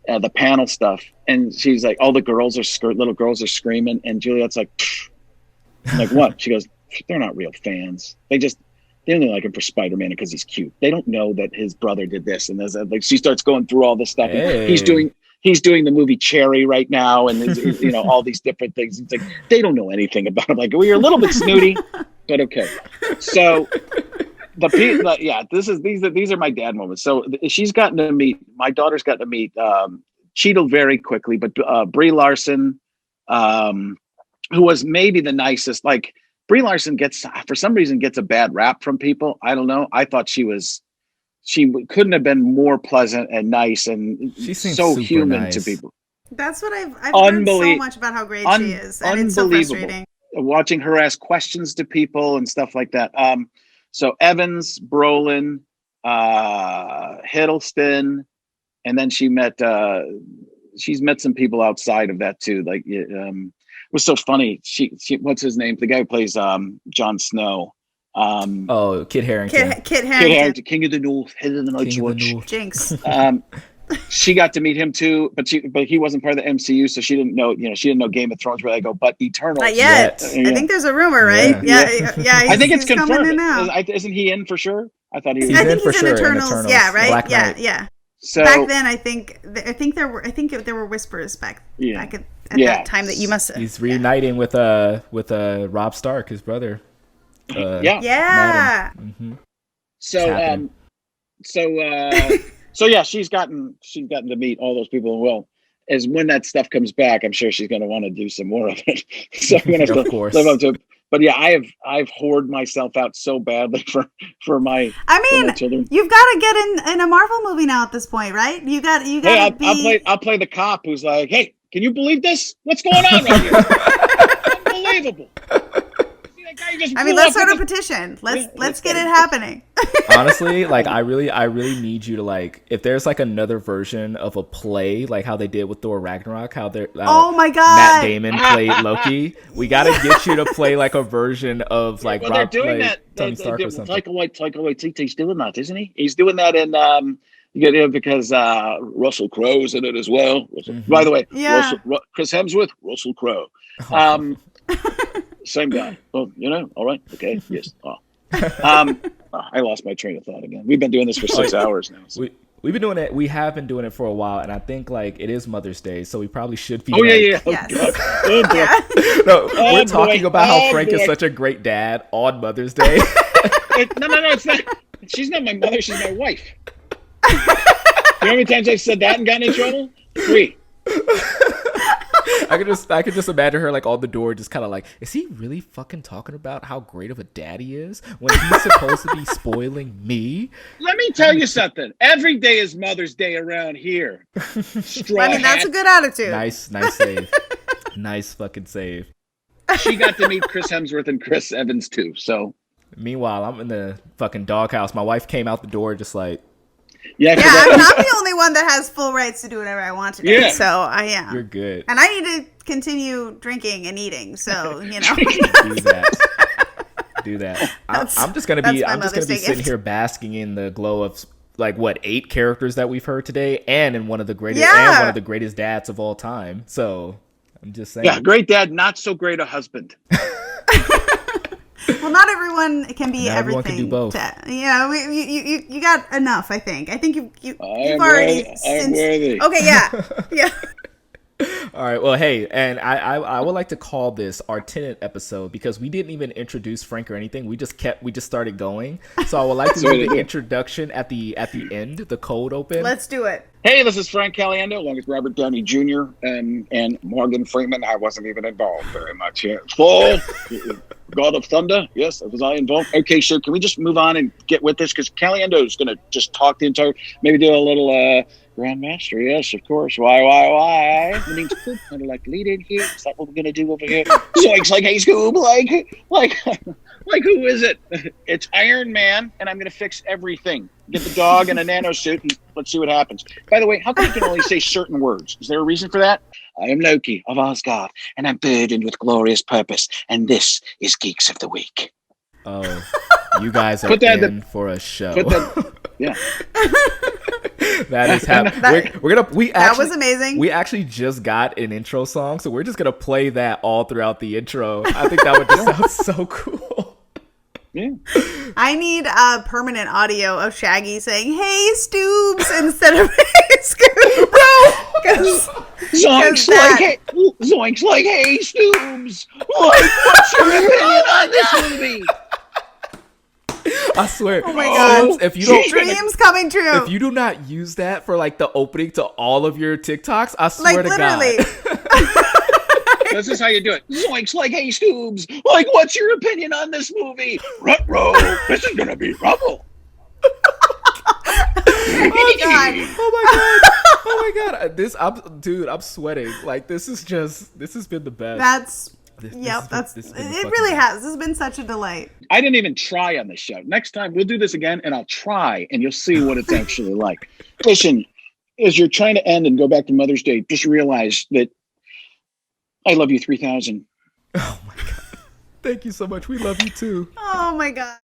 the panel stuff. And she's like, all the little girls are screaming. And Juliet's like, pfft. I'm like, what? She goes, they're not real fans. They only like him for Spider-Man because he's cute. They don't know that his brother did this and this. Like, she starts going through all this stuff. Hey. He's doing the movie Cherry right now, and all these different things. It's like they don't know anything about him. Like, we're a little bit snooty, but okay. So these are my dad moments. So my daughter's gotten to meet Cheadle very quickly, but Brie Larson, who was maybe the nicest. Like, Brie Larson for some reason gets a bad rap from people. I don't know. I thought she couldn't have been more pleasant and nice, and she seems so super human nice to people. That's what I've heard so much about how great she is, and it's so frustrating. Watching her ask questions to people and stuff like that. So Evans, Brolin, Hiddleston, and then she's met some people outside of that too. Like, it was so funny. She what's his name? The guy who plays Jon Snow. Kit Harington. Kit Harington. King of the North, head of the Night's Watch. Jinx. she got to meet him too, but he wasn't part of the MCU, so she didn't know. She didn't know Game of Thrones where they go, but Eternals. Not yet. I think there's a rumor, right? Yeah. I think it's confirmed. In now. Isn't he in for sure? I thought he was. I think he's in sure Eternals. Yeah, right. Yeah. So back then, I think there were whispers back at that time that you must. He's reuniting with Rob Stark, his brother. Mm-hmm. So yeah, she's gotten to meet all those people. And well, as when that stuff comes back, I'm sure she's going to want to do some more of it. So I'm going to have to live up to it. But yeah, I've hoarded myself out so badly for my. I mean, children. You've got to get in a Marvel movie now at this point, right? You got. Hey, I'll play the cop who's like, hey, can you believe this? What's going on right here? Unbelievable. I mean, let's start a petition. Let's get it happening. Honestly, like I really need you to like if there's like another version of a play like how they did with Thor Ragnarok, how they're oh my god, Matt Damon played Loki. We got to get you to play like a version of like Rob, they're doing that. Tony Stark or something. Taika Waititi's doing that, isn't he? He's doing that in because Russell Crowe's in it as well. By the way, Chris Hemsworth, Russell Crowe. Same guy. Oh, all right. Okay. Yes. Oh. I lost my train of thought again. We've been doing this for 6 hours now. So. We've been doing it. We have been doing it for a while, and I think like it is Mother's Day, so we probably should be. Oh yeah. Yes. No, we're talking about how Frank is such a great dad on Mother's Day. No, it's not. She's not my mother. She's my wife. You know how many times I've said that and gotten in trouble? 3. I could just imagine her like on the door, just kind of like, is he really fucking talking about how great of a dad he is when he's supposed to be spoiling me? Let me tell you something. Every day is Mother's Day around here. That's a good attitude. Nice save. Nice fucking save. She got to meet Chris Hemsworth and Chris Evans too. So meanwhile, I'm in the fucking doghouse. My wife came out the door just like. Yeah, I'm not the only one that has full rights to do whatever I want to do. So I am. You're good. And I need to continue drinking and eating. So, Do that. I'm just gonna be sitting here basking in the glow of like 8 characters that we've heard today, and in one of the greatest dads of all time. So I'm just saying. Yeah, great dad, not so great a husband. Well, not everyone can be not everything. Everyone can do both. You got enough. I think you've already. I'm worthy. Okay, yeah. All right. Well, hey, and I would like to call this our 10th episode because we didn't even introduce Frank or anything. We just started going. So I would like to do the introduction at the end, the cold open. Let's do it. Hey, this is Frank Caliendo, along with Robert Downey Jr. and Morgan Freeman. I wasn't even involved very much here. Full God of Thunder. Yes, was I involved? Okay, sure. Can we just move on and get with this? Because Caliendo is going to just talk the entire, maybe do a little Grandmaster. Yes, of course. Why? It means cool. Kind of like lead in here. Is that what we're going to do over here? Zoinks, like, hey, Scoob, like who is it? It's Iron Man, and I'm going to fix everything. Get the dog in a nano suit, and let's see what happens. By the way, how come you can only say certain words? Is there a reason for that? I am Loki of Asgard, and I'm burdened with glorious purpose, and this is Geeks of the Week. Oh, you guys are in for a show. Yeah. That is happening. That was amazing. We actually just got an intro song, so we're just gonna play that all throughout the intro. I think that would just sound so cool. Yeah. I need permanent audio of Shaggy saying "Hey Stoobs" instead of "Hey Scoob." Zoinks like "Hey Stoobs." Like, what's your opinion on this movie? I swear. Oh my god! If you don't, dreams coming true. If you do not use that for like the opening to all of your TikToks, I swear to literally. God. This is how you do it. Zoinks like "Hey Stoobs." Like, what's your opinion on this movie? Ruh-roh. This is gonna be rubble. Oh god! Oh my god! I'm sweating. Like this has been the best. It really has. This has been such a delight. I didn't even try on this show. Next time we'll do this again, and I'll try, and you'll see what it's actually like. Listen, as you're trying to end and go back to Mother's Day, just realize that I love you 3000. Oh my god! Thank you so much. We love you too. Oh my god.